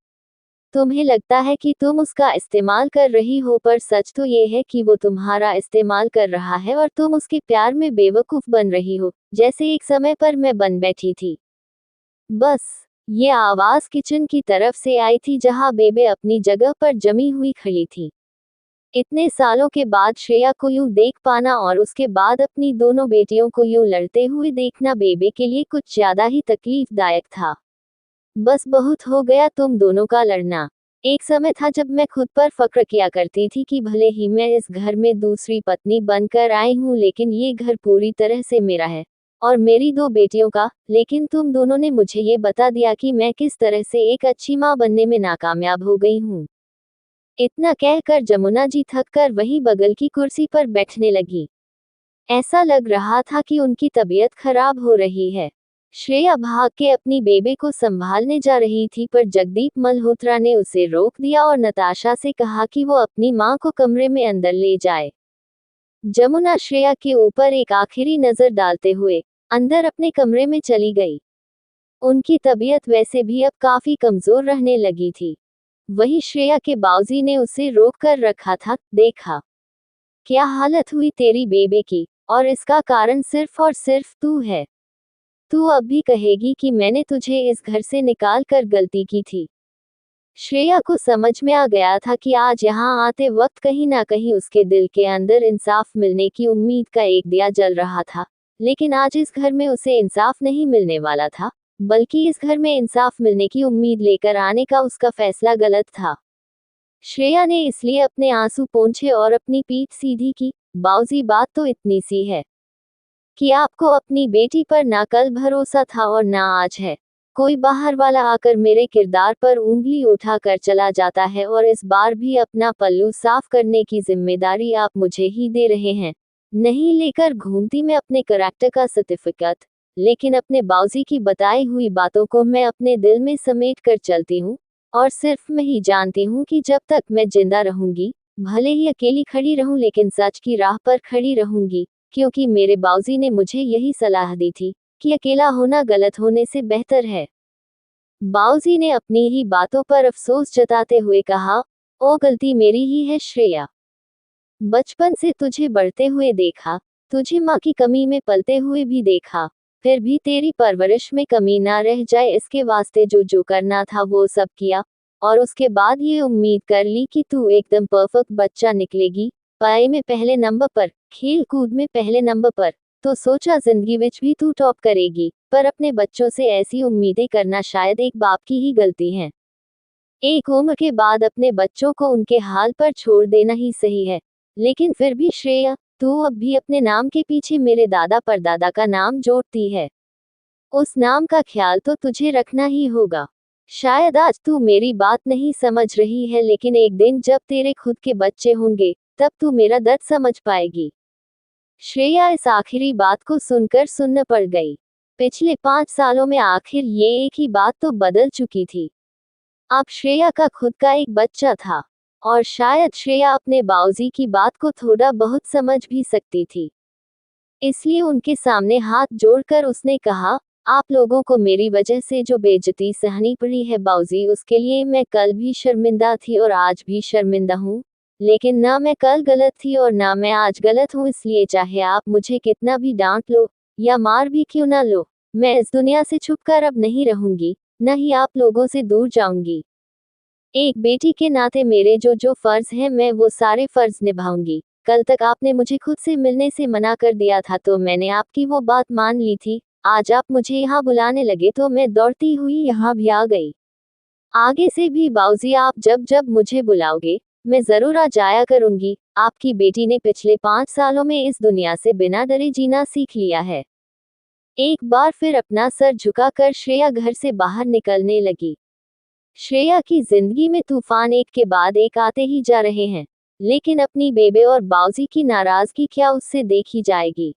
तुम्हें लगता है कि तुम उसका इस्तेमाल कर रही हो, पर सच तो ये है कि वो तुम्हारा इस्तेमाल कर रहा है और तुम उसके प्यार में बेवकूफ बन रही हो, जैसे एक समय पर मैं बन बैठी थी। बस, ये आवाज किचन की तरफ से आई थी जहां बेबे अपनी जगह पर जमी हुई खड़ी थी। इतने सालों के बाद श्रेया को यूं देख पाना और उसके बाद अपनी दोनों बेटियों को यूं लड़ते हुए देखना बेबे के लिए कुछ ज्यादा ही तकलीफदायक था। बस बहुत हो गया तुम दोनों का लड़ना। एक समय था जब मैं खुद पर फक्र किया करती थी कि भले ही मैं इस घर में दूसरी पत्नी बनकर आई हूँ, लेकिन ये घर पूरी तरह से मेरा है और मेरी दो बेटियों का। लेकिन तुम दोनों ने मुझे ये बता दिया कि मैं किस तरह से एक अच्छी माँ बनने में नाकामयाब हो गई हूँ। इतना कहकर जमुना जी थक कर वहीं बगल की कुर्सी पर बैठने लगी। ऐसा लग रहा था कि उनकी तबीयत खराब हो रही है। श्रेया भाग के अपनी बेबे को संभालने जा रही थी, पर जगदीप मल्होत्रा ने उसे रोक दिया और नताशा से कहा कि वो अपनी मां को कमरे में अंदर ले जाए। जमुना श्रेया के ऊपर एक आखिरी नजर डालते हुए अंदर अपने कमरे में चली गई। उनकी तबीयत वैसे भी अब काफी कमजोर रहने लगी थी। वही श्रेया के बाऊजी ने उसे रोक कर रखा था। देखा, क्या हालत हुई तेरी बेबे की, और इसका कारण सिर्फ और सिर्फ तू है। तू अब भी कहेगी कि मैंने तुझे इस घर से निकाल कर गलती की थी। श्रेया को समझ में आ गया था कि आज यहाँ आते वक्त कहीं ना कहीं उसके दिल के अंदर इंसाफ मिलने की उम्मीद का एक दिया जल रहा था। लेकिन आज इस घर में उसे इंसाफ नहीं मिलने वाला था, बल्कि इस घर में इंसाफ मिलने की उम्मीद लेकर आने का उसका फैसला गलत था। श्रेया ने इसलिए अपने आंसू पोंछे और अपनी पीठ सीधी की। बाऊजी, बात तो इतनी सी है कि आपको अपनी बेटी पर ना कल भरोसा था और ना आज है। कोई बाहर वाला आकर मेरे किरदार पर उंगली उठाकर चला जाता है और इस बार भी अपना पल्लू साफ करने की जिम्मेदारी आप मुझे ही दे रहे हैं। नहीं लेकर घूमती मैं अपने करैक्टर का सर्टिफिकेट, लेकिन अपने बाऊजी की बताई हुई बातों को मैं अपने दिल में समेट कर चलती हूँ। और सिर्फ मैं ही जानती हूँ कि जब तक मैं जिंदा रहूंगी, भले ही अकेली खड़ी रहूं, लेकिन सच की राह पर खड़ी रहूंगी। क्योंकि मेरे बाऊजी ने मुझे यही सलाह दी थी कि अकेला होना गलत होने से बेहतर है। बाऊजी ने अपनी ही बातों पर अफसोस जताते हुए कहा, ओ गलती मेरी ही है श्रेया। बचपन से तुझे बढ़ते हुए देखा, तुझे माँ की कमी में पलते हुए भी देखा, फिर भी तेरी परवरिश में कमी ना रह जाए इसके वास्ते जो जो करना था वो सब किया। और उसके बाद ये उम्मीद कर ली कि तू एकदम परफेक्ट बच्चा निकलेगी, पढ़ाई में पहले नंबर पर, खेल कूद में पहले नंबर पर। तो सोचा जिंदगी विच भी तू टॉप करेगी, पर अपने बच्चों से ऐसी उम्मीदें करना शायद एक बाप की ही गलती है। एक उम्र के बाद अपने बच्चों को उनके हाल पर छोड़ देना ही सही है। लेकिन फिर भी श्रेया, तू अब भी अपने नाम के पीछे मेरे दादा परदादा का नाम जोड़ती है। उस नाम का ख्याल तो तुझे रखना ही होगा। शायद आज तू मेरी बात नहीं समझ रही है, लेकिन एक दिन जब तेरे खुद के बच्चे होंगे, तब तू मेरा दर्द समझ पाएगी। श्रेया इस आखिरी बात को सुनकर सुन्न पड़ गई। पिछले 5 सालों में आखिर ये एक ही बात तो बदल चुकी थी। अब श्रेया का खुद का एक बच्चा था और शायद श्रेया अपने बाऊजी की बात को थोड़ा बहुत समझ भी सकती थी। इसलिए उनके सामने हाथ जोड़कर उसने कहा, आप लोगों को मेरी वजह से जो बेइज्जती सहनी पड़ी है बाऊजी, उसके लिए मैं कल भी शर्मिंदा थी और आज भी शर्मिंदा हूँ। लेकिन ना मैं कल गलत थी और ना मैं आज गलत हूँ, इसलिए चाहे आप मुझे कितना भी डांट लो या मार भी क्यों ना लो, मैं इस दुनिया से छुपकर अब नहीं रहूंगी, न ही आप लोगों से दूर जाऊंगी। एक बेटी के नाते मेरे जो जो फर्ज हैं मैं वो सारे फर्ज निभाऊंगी। कल तक आपने मुझे खुद से मिलने से मना कर दिया था तो मैंने आपकी वो बात मान ली थी। आज आप मुझे यहाँ बुलाने लगे तो मैं दौड़ती हुई यहाँ भी आ गई। आगे से भी बाऊजी आप जब जब मुझे बुलाओगे मैं जरूर आ जाया करूंगी। आपकी बेटी ने पिछले 5 सालों में इस दुनिया से बिना डरे जीना सीख लिया है। एक बार फिर अपना सर झुकाकर श्रेया घर से बाहर निकलने लगी। श्रेया की जिंदगी में तूफान एक के बाद एक आते ही जा रहे हैं, लेकिन अपनी बेबे और बाऊजी की नाराजगी क्या उससे देखी जाएगी?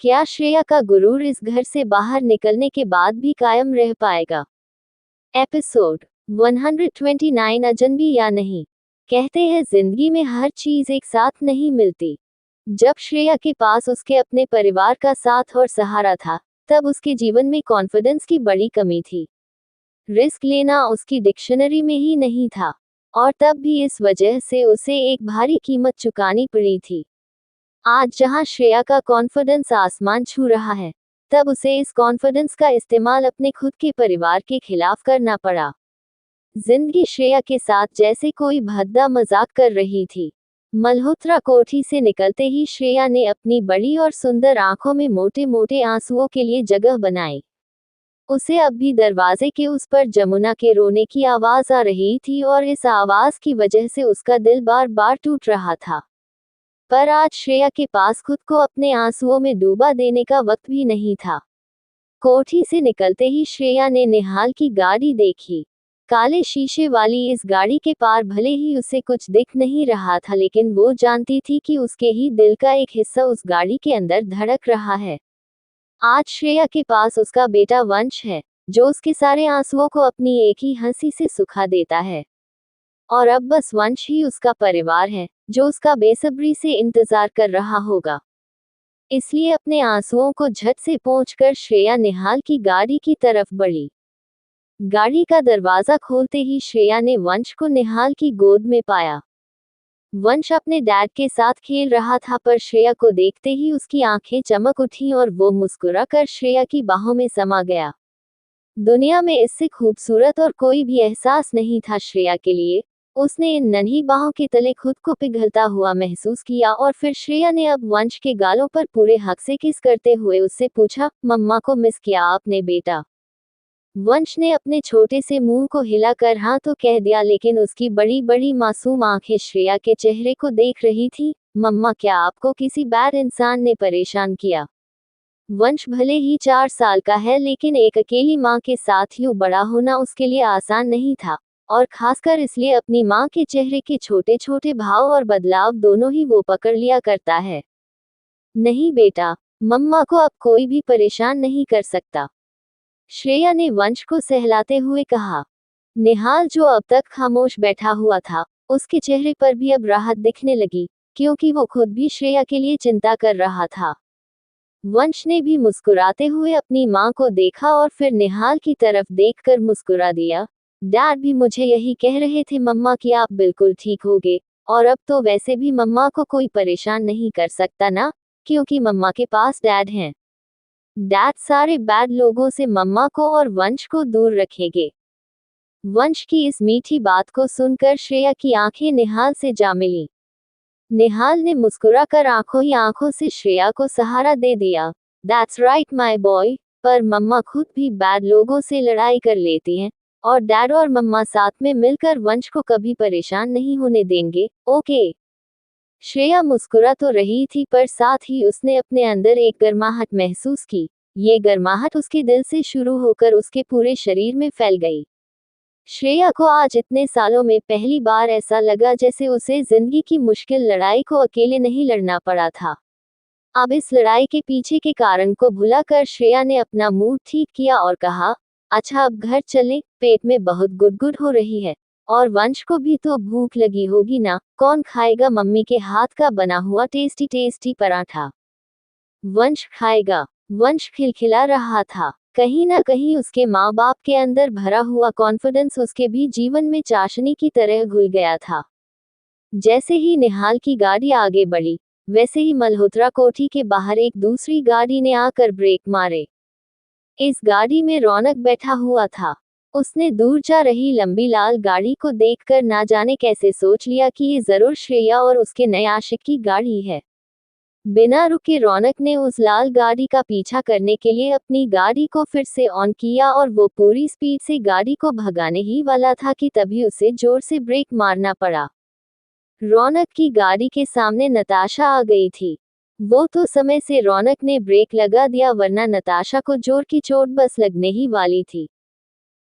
क्या श्रेया का गुरूर इस घर से बाहर निकलने के बाद भी कायम रह पाएगा? एपिसोड 129 अजनबी या नहीं। कहते हैं जिंदगी में हर चीज एक साथ नहीं मिलती। जब श्रेया के पास उसके अपने परिवार का साथ और सहारा था, तब उसके जीवन में कॉन्फिडेंस की बड़ी कमी थी। रिस्क लेना उसकी डिक्शनरी में ही नहीं था और तब भी इस वजह से उसे एक भारी कीमत चुकानी पड़ी थी। आज जहां श्रेया का कॉन्फिडेंस आसमान छू रहा है, तब उसे इस कॉन्फिडेंस का इस्तेमाल अपने खुद के परिवार के खिलाफ करना पड़ा। जिंदगी श्रेया के साथ जैसे कोई भद्दा मजाक कर रही थी। मल्होत्रा कोठी से निकलते ही श्रेया ने अपनी बड़ी और सुंदर आंखों में मोटे मोटे आंसुओं के लिए जगह बनाई। उसे अब भी दरवाजे के उस पर जमुना के रोने की आवाज आ रही थी और इस आवाज की वजह से उसका दिल बार बार टूट रहा था। पर आज श्रेया के पास खुद को अपने आंसुओं में डूबा देने का वक्त भी नहीं था। कोठी से निकलते ही श्रेया ने निहाल की गाड़ी देखी। काले शीशे वाली इस गाड़ी के पार भले ही उसे कुछ दिख नहीं रहा था, लेकिन वो जानती थी कि उसके ही दिल का एक हिस्सा उस गाड़ी के अंदर धड़क रहा है। आज श्रेया के पास उसका बेटा वंश है, जो उसके सारे आंसुओं को अपनी एक ही हंसी से सुखा देता है। और अब बस वंश ही उसका परिवार है, जो उसका बेसब्री से इंतजार कर रहा होगा। इसलिए अपने आंसुओं को झट से पोंछकर श्रेया निहाल की गाड़ी की तरफ बढ़ी। गाड़ी का दरवाजा खोलते ही श्रेया ने वंश को निहाल की गोद में पाया। वंश अपने डैड के साथ खेल रहा था, पर श्रेया को देखते ही उसकी आंखें चमक उठी और वो मुस्कुराकर श्रेया की बाहों में समा गया। दुनिया में इससे खूबसूरत और कोई भी एहसास नहीं था श्रेया के लिए। उसने इन नन्ही बाहों के तले खुद को पिघलता हुआ महसूस किया और फिर श्रेया ने अब वंश के गालों पर पूरे हक से किस करते हुए उससे पूछा, मम्मा को मिस किया आपने बेटा? वंश ने अपने छोटे से मुंह को हिलाकर हाँ तो कह दिया, लेकिन उसकी बड़ी बड़ी मासूम आंखें श्रेया के चेहरे को देख रही थी। मम्मा, क्या आपको किसी बैड इंसान ने परेशान किया? वंश भले ही 4 साल का है, लेकिन एक अकेली माँ के साथ यूं बड़ा होना उसके लिए आसान नहीं था, और खासकर इसलिए अपनी माँ के चेहरे के छोटे छोटे भाव और बदलाव दोनों ही वो पकड़ लिया करता है। नहीं बेटा, मम्मा को अब कोई भी परेशान नहीं कर सकता, श्रेया ने वंश को सहलाते हुए कहा। निहाल, जो अब तक खामोश बैठा हुआ था, उसके चेहरे पर भी अब राहत दिखने लगी, क्योंकि वो खुद भी श्रेया के लिए चिंता कर रहा था। वंश ने भी मुस्कुराते हुए अपनी माँ को देखा और फिर निहाल की तरफ देखकर मुस्कुरा दिया। डैड भी मुझे यही कह रहे थे मम्मा कि आप बिल्कुल ठीक होगे, और अब तो वैसे भी मम्मा को कोई परेशान नहीं कर सकता ना, क्योंकि मम्मा के पास डैड हैं। डैड सारे बैड लोगों से मम्मा को और वंश को दूर रखेंगे। वंश की इस मीठी बात को सुनकर श्रेया की आंखें निहाल से जा मिली। निहाल ने मुस्कुराकर आंखों ही आंखों से श्रेया को सहारा दे दिया। दैट्स राइट माय बॉय, पर मम्मा खुद भी बैड लोगों से लड़ाई कर लेती हैं, और डैड और मम्मा साथ में मिलकर वंश को कभी परेशान नहीं होने देंगे, ओके? श्रेया मुस्कुरा तो रही थी, पर साथ ही उसने अपने अंदर एक गर्माहट महसूस की। ये गर्माहट उसके दिल से शुरू होकर उसके पूरे शरीर में फैल गई। श्रेया को आज इतने सालों में पहली बार ऐसा लगा जैसे उसे जिंदगी की मुश्किल लड़ाई को अकेले नहीं लड़ना पड़ा था। अब इस लड़ाई के पीछे के कारण को भुलाकर श्रेया ने अपना मूड ठीक किया और कहा, अच्छा अब घर चलें, पेट में बहुत गुड़गुड़ हो रही है। और वंश को भी तो भूख लगी होगी ना, कौन खाएगा मम्मी के हाथ का बना हुआ टेस्टी टेस्टी पराठा। वंश खाएगा। वंश खिलखिला रहा था। कहीं ना कहीं उसके माँ बाप के अंदर भरा हुआ कॉन्फिडेंस उसके भी जीवन में चाशनी की तरह घुल गया था। जैसे ही निहाल की गाड़ी आगे बढ़ी, वैसे ही मल्होत्रा कोठी के बाहर एक दूसरी गाड़ी ने आकर ब्रेक मारे। इस गाड़ी में रौनक बैठा हुआ था। उसने दूर जा रही लंबी लाल गाड़ी को देखकर ना जाने कैसे सोच लिया कि ये जरूर श्रेया और उसके नए आशिक की गाड़ी है। बिना रुके रौनक ने उस लाल गाड़ी का पीछा करने के लिए अपनी गाड़ी को फिर से ऑन किया और वो पूरी स्पीड से गाड़ी को भगाने ही वाला था कि तभी उसे जोर से ब्रेक मारना पड़ा। रौनक की गाड़ी के सामने नताशा आ गई थी। वो तो समय से रौनक ने ब्रेक लगा दिया, वरना नताशा को जोर की चोट बस लगने ही वाली थी।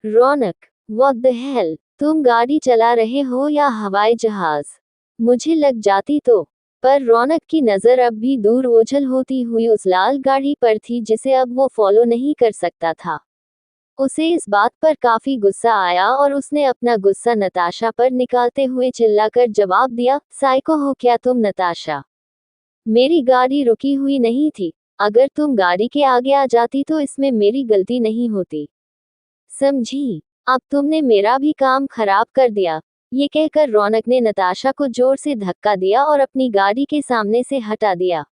रौनक, व्हाट द हेल, तुम गाड़ी चला रहे हो या हवाई जहाज? मुझे लग जाती तो। पर रौनक की नजर अब भी दूर ओझल होती हुई उस लाल गाड़ी पर थी जिसे अब वो फॉलो नहीं कर सकता था। उसे इस बात पर काफी गुस्सा आया और उसने अपना गुस्सा नताशा पर निकालते हुए चिल्लाकर जवाब दिया, साइको हो क्या तुम नताशा? मेरी गाड़ी रुकी हुई नहीं थी। अगर तुम गाड़ी के आगे आ जाती तो इसमें मेरी गलती नहीं होती। समझी? अब तुमने मेरा भी काम खराब कर दिया। ये कहकर रौनक ने नताशा को जोर से धक्का दिया और अपनी गाड़ी के सामने से हटा दिया।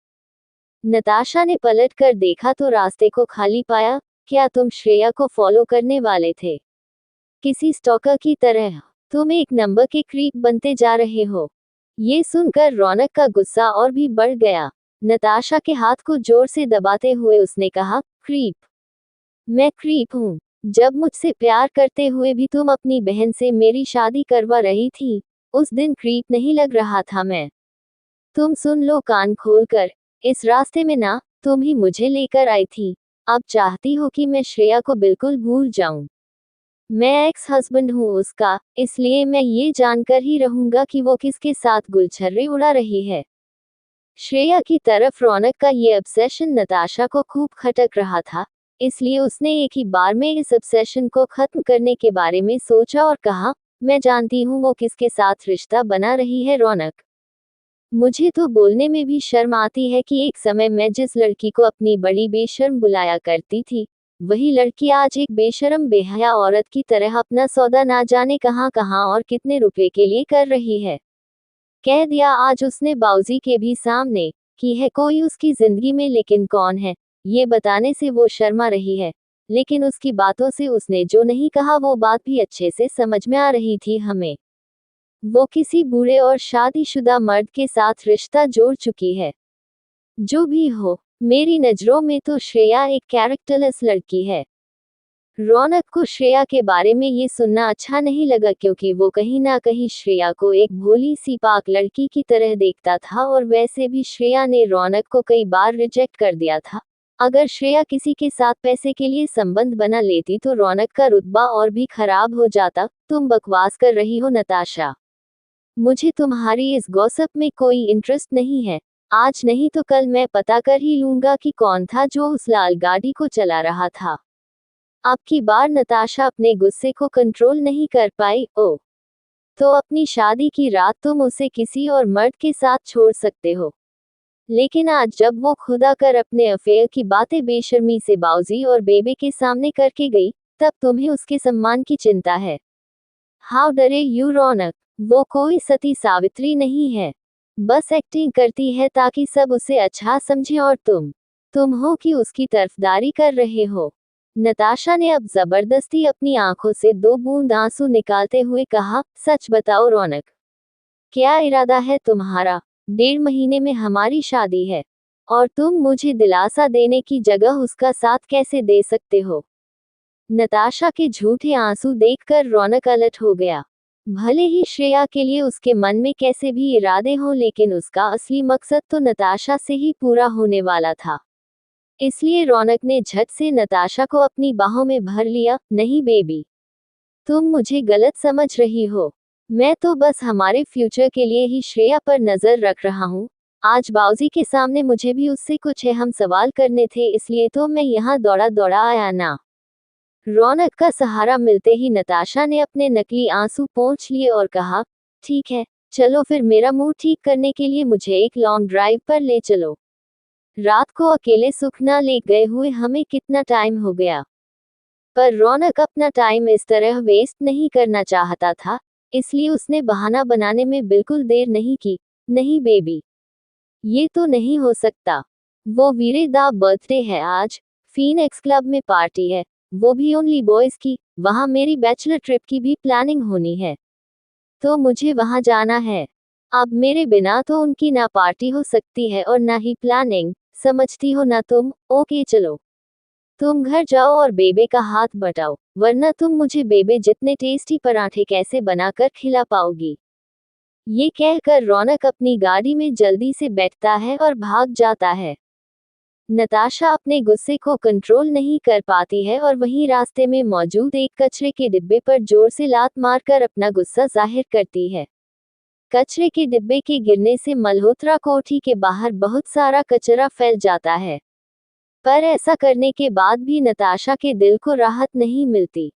नताशा ने पलट कर देखा तो रास्ते को खाली पाया। क्या तुम श्रेया को फॉलो करने वाले थे? किसी स्टॉकर की तरह? तुम एक नंबर के क्रीप बनते जा रहे हो। ये सुनकर रौनक का गुस्सा और भी बढ़ गया। नताशा के हाथ को जोर से दबाते हुए उसने कहा, क्रीप? मैं क्रीप हूँ? जब मुझसे प्यार करते हुए भी तुम अपनी बहन से मेरी शादी करवा रही थी, उस दिन क्रीप नहीं लग रहा था मैं। तुम सुन लो कान खोलकर, इस रास्ते में ना तुम ही मुझे लेकर आई थी। अब चाहती हो कि मैं श्रेया को बिल्कुल भूल जाऊं। मैं एक्स हस्बैंड हूँ उसका, इसलिए मैं ये जानकर ही रहूंगा कि वो किसके साथ गुलछर्रे उड़ा रही है। श्रेया की तरफ रौनक का ये ऑब्सेशन नताशा को खूब खटक रहा था, इसलिए उसने एक ही बार में इस ऑब्सेशन को खत्म करने के बारे में सोचा और कहा, मैं जानती हूँ वो किसके साथ रिश्ता बना रही है रौनक। मुझे तो बोलने में भी शर्म आती है कि एक समय मैं जिस लड़की को अपनी बड़ी बेशर्म बुलाया करती थी, वही लड़की आज एक बेशर्म बेहया औरत की तरह अपना सौदा ना जाने कहाँ कहाँ और कितने रुपए के लिए कर रही है। कह दिया आज उसने बाऊजी के भी सामने कि है कोई उसकी जिंदगी में, लेकिन कौन है ये बताने से वो शर्मा रही है। लेकिन उसकी बातों से उसने जो नहीं कहा वो बात भी अच्छे से समझ में आ रही थी हमें। वो किसी बूढ़े और शादीशुदा मर्द के साथ रिश्ता जोड़ चुकी है। जो भी हो, मेरी नजरों में तो श्रेया एक कैरेक्टरलेस लड़की है। रौनक को श्रेया के बारे में ये सुनना अच्छा नहीं लगा, क्योंकि वो कहीं ना कहीं श्रेया को एक भोली सी पाक लड़की की तरह देखता था और वैसे भी श्रेया ने रौनक को कई बार रिजेक्ट कर दिया था। अगर श्रेया किसी के साथ पैसे के लिए संबंध बना लेती तो रौनक का रुतबा और भी खराब हो जाता। तुम बकवास कर रही हो नताशा। मुझे तुम्हारी इस गॉसिप में कोई इंटरेस्ट नहीं है। आज नहीं तो कल मैं पता कर ही लूंगा कि कौन था जो उस लाल गाड़ी को चला रहा था। अब की बार नताशा अपने गुस्से को कंट्रोल नहीं कर पाई। ओ, तो अपनी शादी की रात तुम उसे किसी और मर्द के साथ छोड़ सकते हो, लेकिन आज जब वो खुद आकर अपने अफेयर की बातें बेशर्मी से बाऊजी और बेबे के सामने करके गई, तब तुम्हें उसके सम्मान की चिंता है। हाउ डरे यू रौनक, वो कोई सती सावित्री नहीं है। बस एक्टिंग करती है ताकि सब उसे अच्छा समझे और तुम हो कि उसकी तरफदारी कर रहे हो। नताशा ने अब जबरदस्ती अपनी आंखों से 2 बूंद आंसू निकालते हुए कहा, सच बताओ रौनक, क्या इरादा है तुम्हारा? 1.5 महीने में हमारी शादी है और तुम मुझे दिलासा देने की जगह उसका साथ कैसे दे सकते हो? नताशा के झूठे आंसू देखकर रौनक अलर्ट हो गया। भले ही श्रेया के लिए उसके मन में कैसे भी इरादे हों, लेकिन उसका असली मकसद तो नताशा से ही पूरा होने वाला था। इसलिए रौनक ने झट से नताशा को अपनी बाहों में भर लिया। नहीं बेबी, तुम मुझे गलत समझ रही हो। मैं तो बस हमारे फ्यूचर के लिए ही श्रेया पर नजर रख रहा हूँ। आज बाऊजी के सामने मुझे भी उससे कुछ अहम सवाल करने थे, इसलिए तो मैं यहाँ दौड़ा दौड़ा आया ना। रौनक का सहारा मिलते ही नताशा ने अपने नकली आंसू पोंछ लिए और कहा, ठीक है, चलो फिर मेरा मूड ठीक करने के लिए मुझे एक लॉन्ग ड्राइव पर ले चलो। रात को अकेले सुखना ले गए हुए हमें कितना टाइम हो गया। पर रौनक अपना टाइम इस तरह वेस्ट नहीं करना चाहता था, इसलिए उसने बहाना बनाने में बिल्कुल देर नहीं की। नहीं बेबी, ये तो नहीं हो सकता। वो वीरे दा बर्थडे है आज, फीनिक्स क्लब में पार्टी है, वो भी ओनली बॉयज की, वहां मेरी बैचलर ट्रिप की भी प्लानिंग होनी है, तो मुझे वहां जाना है। अब मेरे बिना तो उनकी ना पार्टी हो सकती है और ना ही प्लानिंग, समझती हो ना तुम। ओके चलो, तुम घर जाओ और बेबे का हाथ बटाओ, वरना तुम मुझे बेबे जितने टेस्टी पराठे कैसे बनाकर खिला पाओगी। ये कहकर रौनक अपनी गाड़ी में जल्दी से बैठता है और भाग जाता है। नताशा अपने गुस्से को कंट्रोल नहीं कर पाती है और वहीं रास्ते में मौजूद एक कचरे के डिब्बे पर जोर से लात मारकर अपना गुस्सा जाहिर करती है। कचरे के डिब्बे के गिरने से मल्होत्रा कोठी के बाहर बहुत सारा कचरा फैल जाता है, पर ऐसा करने के बाद भी नताशा के दिल को राहत नहीं मिलती।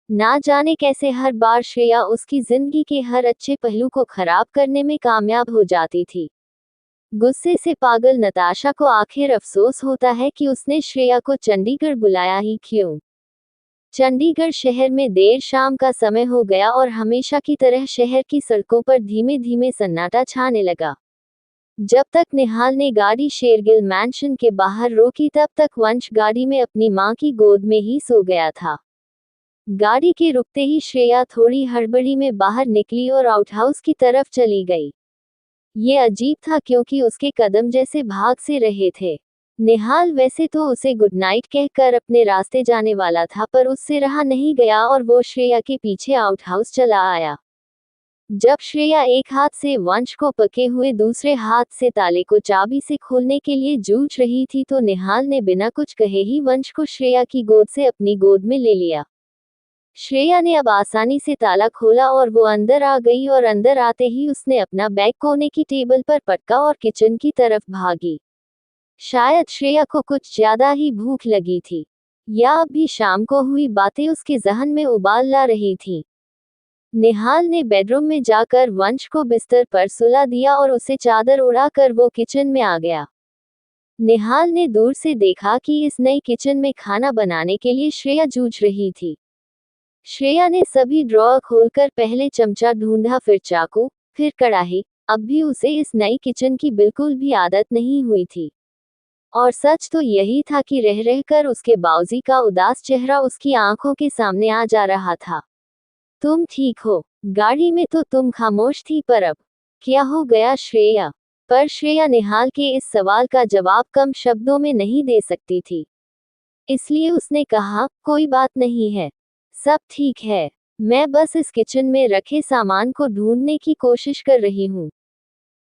ना जाने कैसे हर बार श्रेया उसकी जिंदगी के हर अच्छे पहलू को खराब करने में कामयाब हो जाती थी। गुस्से से पागल नताशा को आखिर अफसोस होता है कि उसने श्रेया को चंडीगढ़ बुलाया ही क्यों। चंडीगढ़ शहर में देर शाम का समय हो गया और हमेशा की तरह शहर की सड़कों पर धीमे धीमे सन्नाटा छाने लगा। जब तक निहाल ने गाड़ी शेरगिल मैंशन के बाहर रोकी तब तक वंश गाड़ी में अपनी मां की गोद में ही सो गया था। गाड़ी के रुकते ही श्रेया थोड़ी हड़बड़ी में बाहर निकली और आउटहाउस की तरफ चली गई। ये अजीब था क्योंकि उसके कदम जैसे भाग से रहे थे। निहाल वैसे तो उसे गुड नाइट कहकर अपने रास्ते जाने वाला था, पर उससे रहा नहीं गया और वो श्रेया के पीछे आउटहाउस चला आया। जब श्रेया एक हाथ से वंश को पके हुए दूसरे हाथ से ताले को चाबी से खोलने के लिए जूझ रही थी तो निहाल ने बिना कुछ कहे ही वंश को श्रेया की गोद से अपनी गोद में ले लिया। श्रेया ने अब आसानी से ताला खोला और वो अंदर आ गई और अंदर आते ही उसने अपना बैग कोने की टेबल पर पटका और किचन की तरफ भागी। शायद श्रेया को कुछ ज्यादा ही भूख लगी थी, या अब भी शाम को हुई बातें उसके जहन में उबाल ला रही थी। निहाल ने बेडरूम में जाकर वंश को बिस्तर पर सुला दिया और उसे चादर उड़ाकर वो किचन में आ गया। निहाल ने दूर से देखा कि इस नई किचन में खाना बनाने के लिए श्रेया जूझ रही थी। श्रेया ने सभी ड्रॉअर खोलकर पहले चमचा ढूंढा, फिर चाकू, फिर कढ़ाई। अब भी उसे इस नई किचन की बिल्कुल भी आदत नहीं हुई थी। और सच तो यही था कि रह रहकर उसके बाऊजी का उदास चेहरा उसकी आंखों के सामने आ जा रहा था। तुम ठीक हो? गाड़ी में तो तुम खामोश थी, पर अब क्या हो गया श्रेया? पर श्रेया निहाल के इस सवाल का जवाब कम शब्दों में नहीं दे सकती थी, इसलिए उसने कहा, कोई बात नहीं है, सब ठीक है, मैं बस इस किचन में रखे सामान को ढूंढने की कोशिश कर रही हूँ।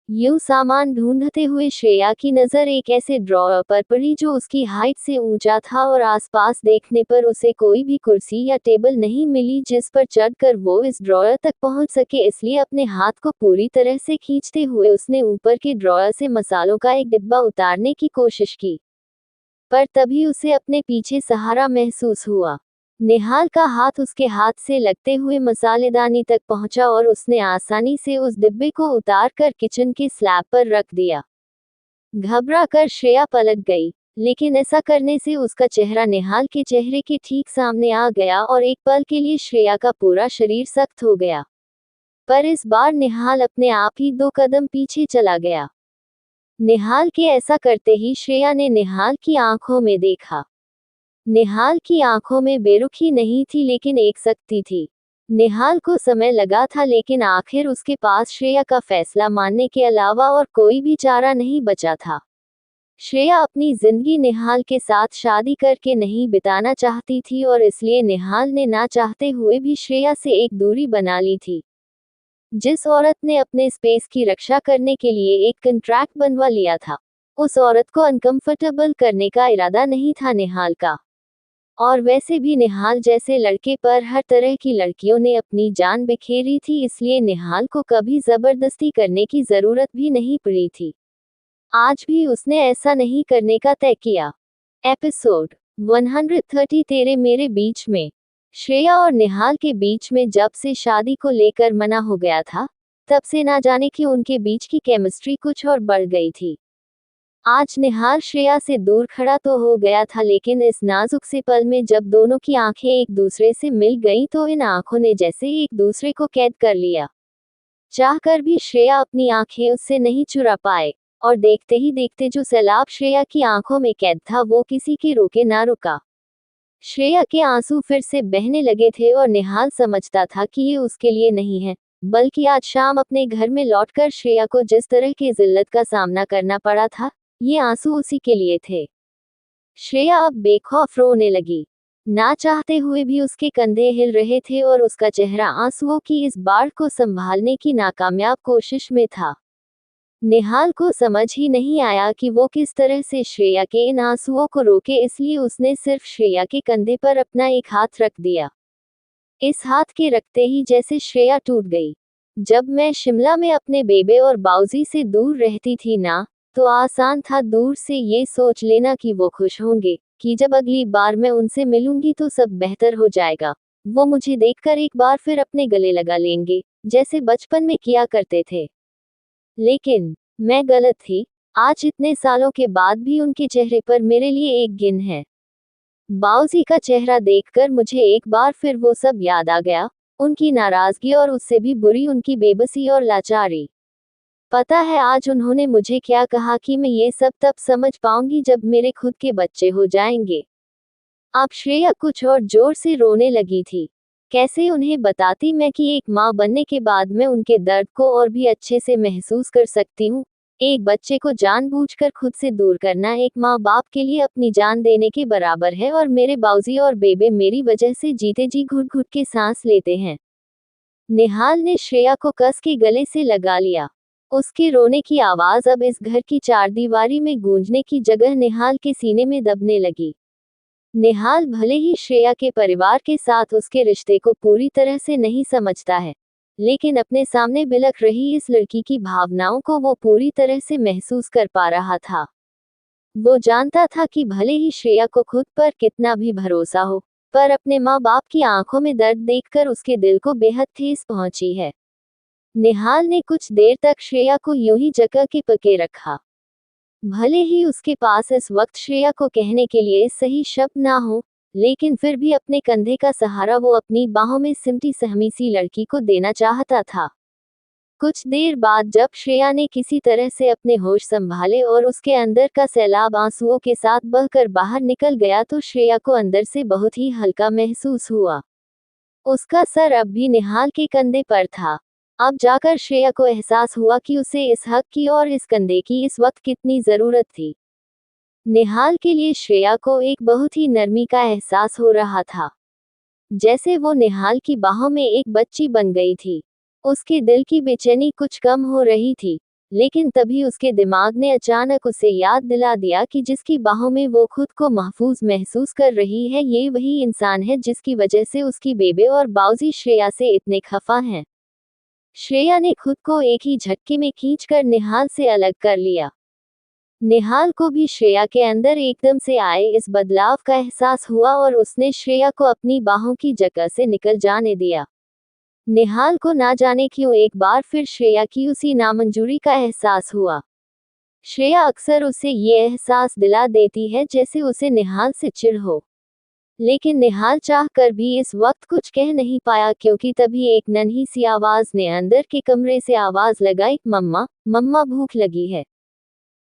यूं सामान ढूंढते हुए श्रेया की नज़र एक ऐसे ड्रॉअर पर पड़ी जो उसकी हाइट से ऊंचा था और आसपास देखने पर उसे कोई भी कुर्सी या टेबल नहीं मिली जिस पर चढ़कर वो इस ड्रॉअर तक पहुंच सके, इसलिए अपने हाथ को पूरी तरह से खींचते हुए उसने ऊपर के ड्रॉअर से मसालों का एक डिब्बा उतारने की कोशिश की। पर तभी उसे अपने पीछे सहारा महसूस हुआ। निहाल का हाथ उसके हाथ से लगते हुए मसालेदानी तक पहुंचा और उसने आसानी से उस डिब्बे को उतारकर किचन के स्लैब पर रख दिया। घबरा कर श्रेया पलट गई, लेकिन ऐसा करने से उसका चेहरा निहाल के चेहरे के ठीक सामने आ गया और एक पल के लिए श्रेया का पूरा शरीर सख्त हो गया। पर इस बार निहाल अपने आप ही 2 कदम पीछे चला गया। निहाल के ऐसा करते ही श्रेया ने निहाल की आंखों में देखा। निहाल की आंखों में बेरुखी नहीं थी, लेकिन एक सख्ती थी। निहाल को समय लगा था, लेकिन आखिर उसके पास श्रेया का फैसला मानने के अलावा और कोई भी चारा नहीं बचा था। श्रेया अपनी जिंदगी निहाल के साथ शादी करके नहीं बिताना चाहती थी और इसलिए निहाल ने ना चाहते हुए भी श्रेया से एक दूरी बना ली थी। जिस औरत ने अपने स्पेस की रक्षा करने के लिए एक कॉन्ट्रैक्ट बनवा लिया था, उस औरत को अनकंफर्टेबल करने का इरादा नहीं था निहाल का। और वैसे भी निहाल जैसे लड़के पर हर तरह की लड़कियों ने अपनी जान बिखेरी थी, इसलिए निहाल को कभी जबरदस्ती करने की जरूरत भी नहीं पड़ी थी। आज भी उसने ऐसा नहीं करने का तय किया। एपिसोड 130 तेरे मेरे बीच में। श्रेया और निहाल के बीच में जब से शादी को लेकर मना हो गया था, तब से ना जाने क्यों उनके बीच की केमिस्ट्री कुछ और बढ़ गई थी। आज निहाल श्रेया से दूर खड़ा तो हो गया था, लेकिन इस नाजुक से पल में जब दोनों की आंखें एक दूसरे से मिल गईं तो इन आंखों ने जैसे एक दूसरे को कैद कर लिया। चाहकर भी श्रेया अपनी आंखें उससे नहीं चुरा पाए, और देखते ही देखते जो सैलाब श्रेया की आंखों में कैद था वो किसी के रोके ना रुका। श्रेया के आंसू फिर से बहने लगे थे और निहाल समझता था कि ये उसके लिए नहीं है, बल्कि आज शाम अपने घर में लौटकर श्रेया को जिस तरह की जिल्लत का सामना करना पड़ा था, ये आंसू उसी के लिए थे। श्रेया अब बेखौफ रोने लगी। ना चाहते हुए भी उसके कंधे हिल रहे थे और उसका चेहरा आंसुओं की इस बाढ़ को संभालने की नाकामयाब कोशिश में था। निहाल को समझ ही नहीं आया कि वो किस तरह से श्रेया के इन आंसुओं को रोके, इसलिए उसने सिर्फ श्रेया के कंधे पर अपना एक हाथ रख दिया। इस हाथ के रखते ही जैसे श्रेया टूट गई। जब मैं शिमला में अपने बेबे और बाऊजी से दूर रहती थी ना, तो आसान था दूर से ये सोच लेना कि वो खुश होंगे, कि जब अगली बार मैं उनसे मिलूंगी तो सब बेहतर हो जाएगा। वो मुझे देखकर एक बार फिर अपने गले लगा लेंगे, जैसे बचपन में किया करते थे। लेकिन मैं गलत थी। आज इतने सालों के बाद भी उनके चेहरे पर मेरे लिए एक गिन है। बाऊजी का चेहरा देखकर मुझे एक बार फिर वो सब याद आ गया, उनकी नाराजगी और उससे भी बुरी उनकी बेबसी और लाचारी। पता है आज उन्होंने मुझे क्या कहा कि मैं ये सब तब समझ पाऊंगी जब मेरे खुद के बच्चे हो जाएंगे। अब श्रेया कुछ और जोर से रोने लगी थी। कैसे उन्हें बताती मैं कि एक माँ बनने के बाद मैं उनके दर्द को और भी अच्छे से महसूस कर सकती हूँ। एक बच्चे को जानबूझकर खुद से दूर करना एक माँ बाप के लिए अपनी जान देने के बराबर है, और मेरे बाऊजी और बेबे मेरी वजह से जीते जी घुट घुट के सांस लेते हैं। निहाल ने श्रेया को कस के गले से लगा लिया। उसके रोने की आवाज अब इस घर की चारदीवारी में गूंजने की जगह निहाल के सीने में दबने लगी। निहाल भले ही श्रेया के परिवार के साथ उसके रिश्ते को पूरी तरह से नहीं समझता है, लेकिन अपने सामने बिलख रही इस लड़की की भावनाओं को वो पूरी तरह से महसूस कर पा रहा था। वो जानता था कि भले ही श्रेया को खुद पर कितना भी भरोसा हो, पर अपने माँ बाप की आंखों में दर्द देखकर उसके दिल को बेहद ठेस पहुंची है। निहाल ने कुछ देर तक श्रेया को यूं ही जकड़ के पके रखा। भले ही उसके पास इस वक्त श्रेया को कहने के लिए सही शब्द ना हो, लेकिन फिर भी अपने कंधे का सहारा वो अपनी बाहों में सिमटी सहमी सी लड़की को देना चाहता था। कुछ देर बाद जब श्रेया ने किसी तरह से अपने होश संभाले और उसके अंदर का सैलाब आंसुओं के साथ बहकर बाहर निकल गया, तो श्रेया को अंदर से बहुत ही हल्का महसूस हुआ। उसका सर अब भी निहाल के कंधे पर था। अब जाकर श्रेया को एहसास हुआ कि उसे इस हक की और इस कंधे की इस वक्त कितनी जरूरत थी। निहाल के लिए श्रेया को एक बहुत ही नरमी का एहसास हो रहा था, जैसे वो निहाल की बाहों में एक बच्ची बन गई थी। उसके दिल की बेचैनी कुछ कम हो रही थी, लेकिन तभी उसके दिमाग ने अचानक उसे याद दिला दिया कि जिसकी बाहों में वो खुद को महफूज महसूस कर रही है, ये वही इंसान है जिसकी वजह से उसकी बेबे और बाऊजी श्रेया से इतने खफा हैं। श्रेया ने खुद को एक ही झटके में खींचकर निहाल से अलग कर लिया। निहाल को भी श्रेया के अंदर एकदम से आए इस बदलाव का एहसास हुआ और उसने श्रेया को अपनी बाहों की जगह से निकल जाने दिया। निहाल को ना जाने क्यों एक बार फिर श्रेया की उसी नामंजूरी का एहसास हुआ। श्रेया अक्सर उसे ये एहसास दिला देती है जैसे उसे निहाल से चिढ़ हो, लेकिन निहाल चाह कर भी इस वक्त कुछ कह नहीं पाया, क्योंकि तभी एक नन्ही सी आवाज ने अंदर के कमरे से आवाज लगाई, मम्मा, मम्मा भूख लगी है।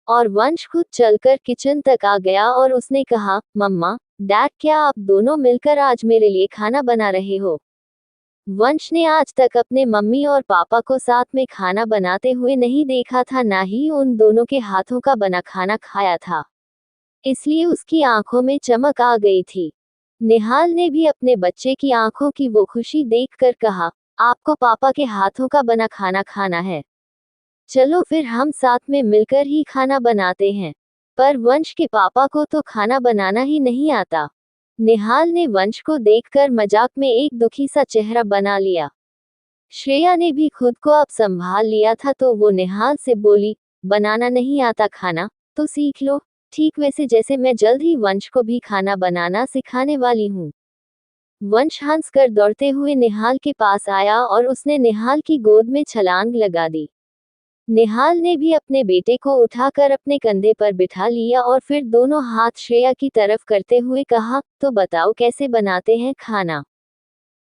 और वंश खुद चलकर किचन तक आ गया और उसने कहा, मम्मा, डैड, क्या आप दोनों मिलकर आज मेरे लिए खाना बना रहे हो? वंश ने आज तक अपने मम्मी और पापा को साथ में खाना बनाते हुए नहीं देखा था, ना ही उन दोनों के हाथों का बना खाना खाया था, इसलिए उसकी आंखों में चमक आ गई थी। निहाल ने भी अपने बच्चे की आंखों की वो खुशी देखकर कहा, आपको पापा के हाथों का बना खाना खाना है? चलो फिर हम साथ में मिलकर ही खाना बनाते हैं। पर वंश के पापा को तो खाना बनाना ही नहीं आता। निहाल ने वंश को देखकर मजाक में एक दुखी सा चेहरा बना लिया। श्रेया ने भी खुद को अब संभाल लिया था, तो वो निहाल से बोली, बनाना नहीं आता खाना? तो सीख लो। ठीक वैसे जैसे मैं जल्द ही वंश को भी खाना बनाना सिखाने वाली हूँ। वंश हंसकर दौड़ते हुए निहाल के पास आया और उसने निहाल की गोद में छलांग लगा दी। निहाल ने भी अपने बेटे को उठाकर अपने कंधे पर बिठा लिया और फिर दोनों हाथ श्रेया की तरफ करते हुए कहा, तो बताओ कैसे बनाते हैं खाना।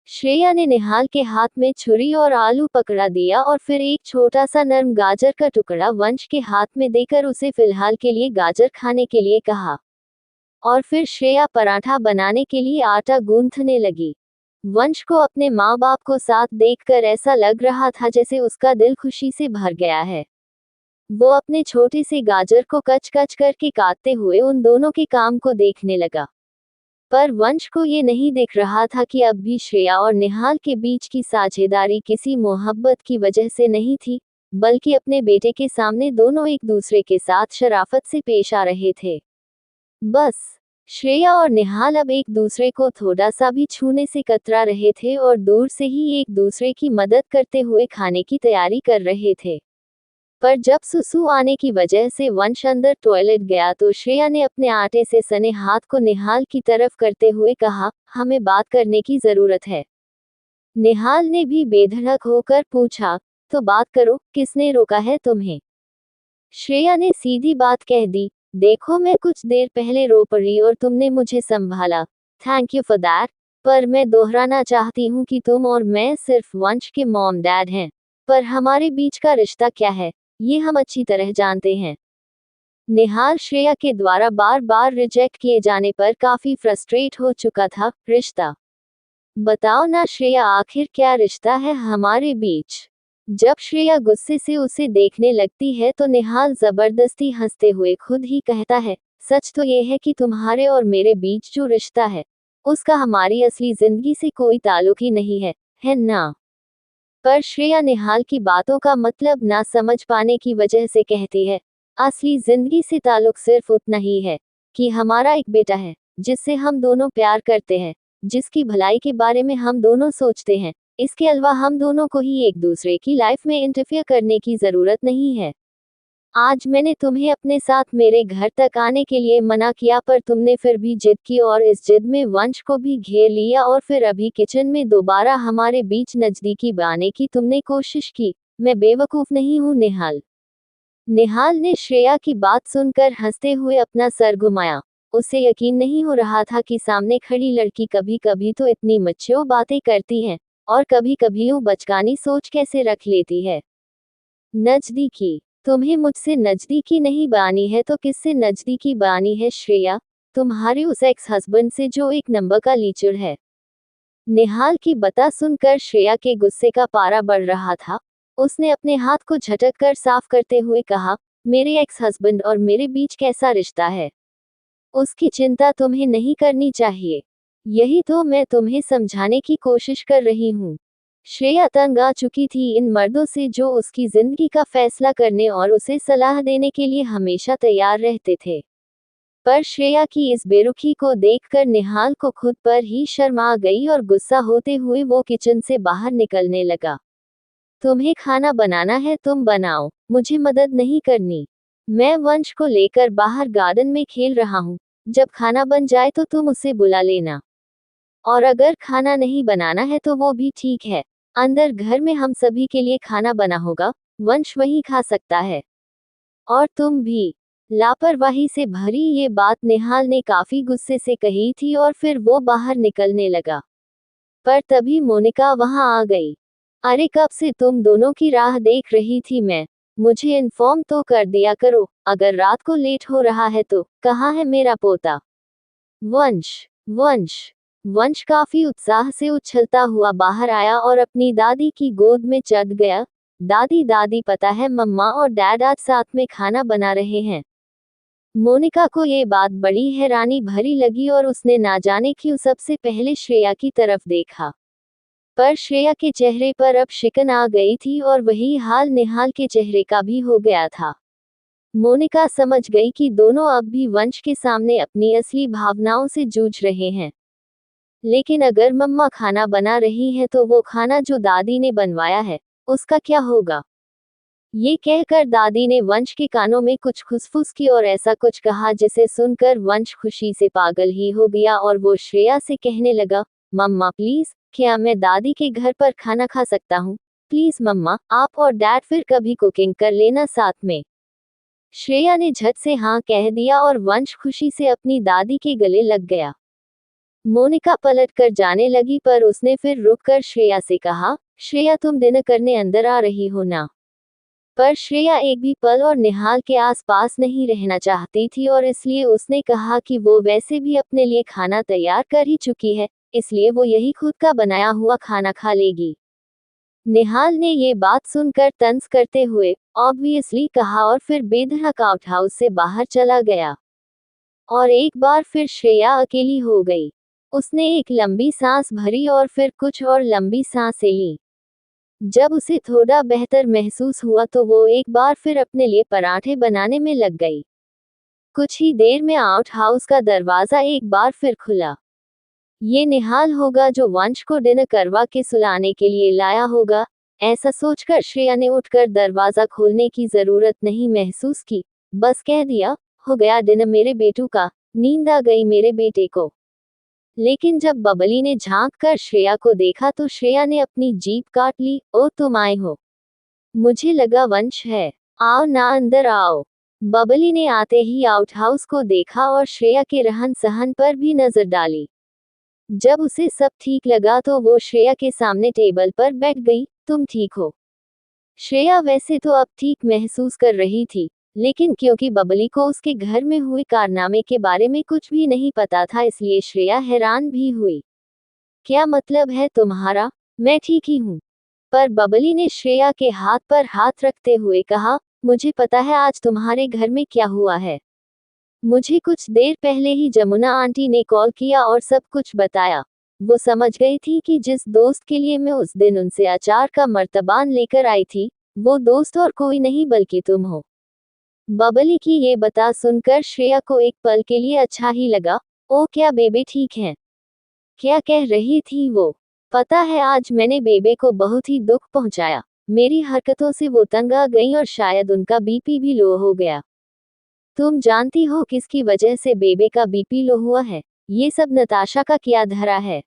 श्रेया ने निहाल के हाथ में छुरी और आलू पकड़ा दिया और फिर एक छोटा सा नरम गाजर का टुकड़ा वंश के हाथ में देकर उसे फिलहाल के लिए गाजर खाने के लिए कहा। और फिर श्रेया पराठा बनाने के लिए आटा गूंथने लगी। वंश को अपने माँ बाप को साथ देखकर ऐसा लग रहा था जैसे उसका दिल खुशी से भर गया है। वो अपने छोटे से गाजर को कच कच करके काटते हुए उन दोनों के काम को देखने लगा। पर वंश को ये नहीं दिख रहा था कि अब भी श्रेया और निहाल के बीच की साझेदारी किसी मोहब्बत की वजह से नहीं थी, बल्कि अपने बेटे के सामने दोनों एक दूसरे के साथ शराफत से पेश आ रहे थे। बस श्रेया और निहाल अब एक दूसरे को थोड़ा सा भी छूने से कतरा रहे थे और दूर से ही एक दूसरे की मदद करते हुए खाने की तैयारी कर रहे थे। पर जब सुसु आने की वजह से वंश अंदर टॉयलेट गया तो श्रेया ने अपने आटे से सने हाथ को निहाल की तरफ करते हुए कहा, हमें बात करने की जरूरत है। निहाल ने भी बेधड़क होकर पूछा, तो बात करो, किसने रोका है तुम्हें। श्रेया ने सीधी बात कह दी, देखो मैं कुछ देर पहले रो पड़ी और तुमने मुझे संभाला, थैंक यू फॉर दैट। पर मैं दोहराना चाहती हूँ कि तुम और मैं सिर्फ वंश के मॉम डैड हैं, पर हमारे बीच का रिश्ता क्या है ये हम अच्छी तरह जानते हैं। निहाल श्रेया के द्वारा बार बार रिजेक्ट किए जाने पर काफी फ्रस्ट्रेट हो चुका था। रिश्ता बताओ ना श्रेया, आखिर क्या रिश्ता है हमारे बीच। जब श्रेया गुस्से से उसे देखने लगती है तो निहाल जबरदस्ती हंसते हुए खुद ही कहता है, सच तो ये है कि तुम्हारे और मेरे बीच जो रिश्ता है उसका हमारी असली जिंदगी से कोई ताल्लुक ही नहीं है ना। पर श्रेया निहाल की बातों का मतलब ना समझ पाने की वजह से कहती है, असली जिंदगी से ताल्लुक सिर्फ उतना ही है कि हमारा एक बेटा है जिससे हम दोनों प्यार करते हैं, जिसकी भलाई के बारे में हम दोनों सोचते हैं। इसके अलावा हम दोनों को ही एक दूसरे की लाइफ में इंटरफेयर करने की जरूरत नहीं है। आज मैंने तुम्हें अपने साथ मेरे घर तक आने के लिए मना किया पर तुमने फिर भी जिद की और इस जिद में वंश को भी घेर लिया और फिर अभी किचन में दोबारा हमारे बीच नजदीकी बनाने की तुमने कोशिश की। मैं बेवकूफ नहीं हूँ निहाल। निहाल ने श्रेया की बात सुनकर हंसते हुए अपना सर घुमाया। उसे यकीन नहीं हो रहा था कि सामने खड़ी लड़की कभी कभी तो इतनी मच्योर बातें करती है और कभी कभी यूं बचकानी सोच कैसे रख लेती है। नजदीकी, तुम्हें मुझसे नजदीकी नहीं बानी है तो किससे नजदीकी बानी है श्रेया, तुम्हारे उस एक्स हस्बैंड से जो एक नंबर का लीचड़ है। निहाल की बता सुनकर श्रेया के गुस्से का पारा बढ़ रहा था। उसने अपने हाथ को झटक कर साफ करते हुए कहा, मेरे एक्स हस्बैंड और मेरे बीच कैसा रिश्ता है उसकी चिंता तुम्हें नहीं करनी चाहिए। यही तो मैं तुम्हें समझाने की कोशिश कर रही हूँ। श्रेया तंग आ चुकी थी इन मर्दों से जो उसकी जिंदगी का फैसला करने और उसे सलाह देने के लिए हमेशा तैयार रहते थे। पर श्रेया की इस बेरुखी को देखकर निहाल को खुद पर ही शर्म आ गई और गुस्सा होते हुए वो किचन से बाहर निकलने लगा। तुम्हें खाना बनाना है तुम बनाओ, मुझे मदद नहीं करनी। मैं वंश को लेकर बाहर गार्डन में खेल रहा हूँ, जब खाना बन जाए तो तुम उसे बुला लेना। और अगर खाना नहीं बनाना है तो वो भी ठीक है, अंदर घर में हम सभी के लिए खाना बना होगा, वंश वही खा सकता है। और तुम भी। लापरवाही से भरी ये बात निहाल ने काफी गुस्से से कही थी और फिर वो बाहर निकलने लगा। पर तभी मोनिका वहां आ गई। अरे कब से तुम दोनों की राह देख रही थी मैं, मुझे इन्फॉर्म तो कर दिया करो, अगर रात को लेट हो रहा है तो। कहाँ है मेरा पोता। वंश वंश वंश काफी उत्साह से उछलता हुआ बाहर आया और अपनी दादी की गोद में चढ़ गया। दादी दादी पता है मम्मा और डैड आज साथ में खाना बना रहे हैं। मोनिका को ये बात बड़ी हैरानी भरी लगी और उसने ना जाने क्यों सबसे पहले श्रेया की तरफ देखा। पर श्रेया के चेहरे पर अब शिकन आ गई थी और वही हाल निहाल के चेहरे का भी हो गया था। मोनिका समझ गई कि दोनों अब भी वंश के सामने अपनी असली भावनाओं से जूझ रहे हैं। लेकिन अगर मम्मा खाना बना रही है तो वो खाना जो दादी ने बनवाया है उसका क्या होगा। ये कहकर दादी ने वंश के कानों में कुछ खुसफुस की और ऐसा कुछ कहा जिसे सुनकर वंश खुशी से पागल ही हो गया और वो श्रेया से कहने लगा, मम्मा प्लीज, क्या मैं दादी के घर पर खाना खा सकता हूँ? प्लीज मम्मा, आप और डैड फिर कभी कुकिंग कर लेना साथ में। श्रेया ने झट से हाँ कह दिया और वंश खुशी से अपनी दादी के गले लग गया। मोनिका पलट कर जाने लगी पर उसने फिर रुककर श्रेया से कहा, श्रेया तुम डिनर करने अंदर आ रही हो ना? पर श्रेया एक भी पल और निहाल के आसपास नहीं रहना चाहती थी और इसलिए उसने कहा कि वो वैसे भी अपने लिए खाना तैयार कर ही चुकी है, इसलिए वो यही खुद का बनाया हुआ खाना खा लेगी। निहाल ने ये बात सुनकर तंज करते हुए ऑब्वियसली कहा और फिर बेधड़क आउट हाउस से बाहर चला गया। और एक बार फिर श्रेया अकेली हो गई। उसने एक लंबी सांस भरी और फिर कुछ और लंबी सांसें ली। जब उसे थोड़ा बेहतर महसूस हुआ तो वो एक बार फिर अपने लिए पराठे बनाने में लग गई। कुछ ही देर में आउट हाउस का दरवाजा एक बार फिर खुला। ये निहाल होगा जो वंश को डिनर करवा के सुलाने के लिए लाया होगा। ऐसा सोचकर श्रेया ने उठकर दरवाजा खोलने की जरूरत नहीं महसूस की, बस कह दिया, हो गया डिनर मेरे बेटू का, नींद आ गई मेरे बेटे को। लेकिन जब बबली ने झांक कर श्रेया को देखा तो श्रेया ने अपनी जीभ काट ली। ओ तुम आए हो? मुझे लगा वंश है। आओ ना अंदर आओ। बबली ने आते ही आउट हाउस को देखा और श्रेया के रहन सहन पर भी नजर डाली। जब उसे सब ठीक लगा तो वो श्रेया के सामने टेबल पर बैठ गई। तुम ठीक हो? श्रेया वैसे तो अब ठीक महसूस कर रही थी, लेकिन क्योंकि बबली को उसके घर में हुए कारनामे के बारे में कुछ भी नहीं पता था इसलिए श्रेया हैरान भी हुई। क्या मतलब है तुम्हारा? मैं ठीक ही हूँ। पर बबली ने श्रेया के हाथ पर हाथ रखते हुए कहा, मुझे पता है आज तुम्हारे घर में क्या हुआ है। मुझे कुछ देर पहले ही जमुना आंटी ने कॉल किया और सब कुछ बताया। वो समझ गई थी कि जिस दोस्त के लिए मैं उस दिन उनसे अचार का मर्तबान लेकर आई थी, वो दोस्त और कोई नहीं बल्कि तुम हो। बबली की ये बता सुनकर श्रेया को एक पल के लिए अच्छा ही लगा। ओ क्या बेबे ठीक है? क्या कह रही थी वो? पता है आज मैंने बेबे को बहुत ही दुख पहुंचाया। मेरी हरकतों से वो तंग आ गई और शायद उनका बीपी भी लो हो गया। तुम जानती हो किसकी वजह से बेबे का बीपी लो हुआ है? ये सब नताशा का किया धरा है।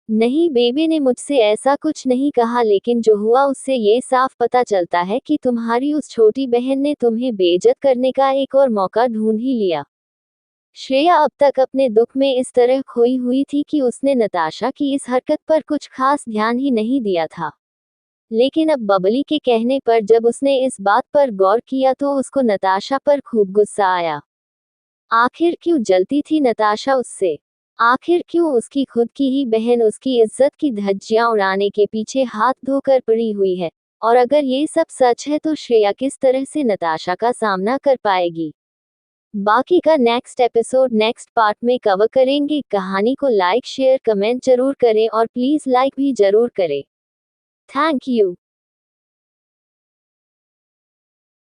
नहीं, बेबे ने मुझसे ऐसा कुछ नहीं कहा, लेकिन जो हुआ उससे ये साफ पता चलता है कि तुम्हारी उस छोटी बहन ने तुम्हें बेइज्जत करने का एक और मौका ढूंढ ही लिया। श्रेया अब तक अपने दुख में इस तरह खोई हुई थी कि उसने नताशा की इस हरकत पर कुछ खास ध्यान ही नहीं दिया था। लेकिन अब बबली के कहने पर जब उसने इस बात पर गौर किया तो उसको नताशा पर खूब गुस्सा आया। आखिर क्यों जलती थी नताशा उससे? आखिर क्यों उसकी खुद की ही बहन उसकी इज्जत की धज्जियां उड़ाने के पीछे हाथ धोकर पड़ी हुई है? और अगर ये सब सच है तो श्रेया किस तरह से नताशा का सामना कर पाएगी? बाकी का नेक्स्ट एपिसोड नेक्स्ट पार्ट में कवर करेंगे। कहानी को लाइक शेयर कमेंट जरूर करें और प्लीज लाइक भी जरूर करें। Thank you.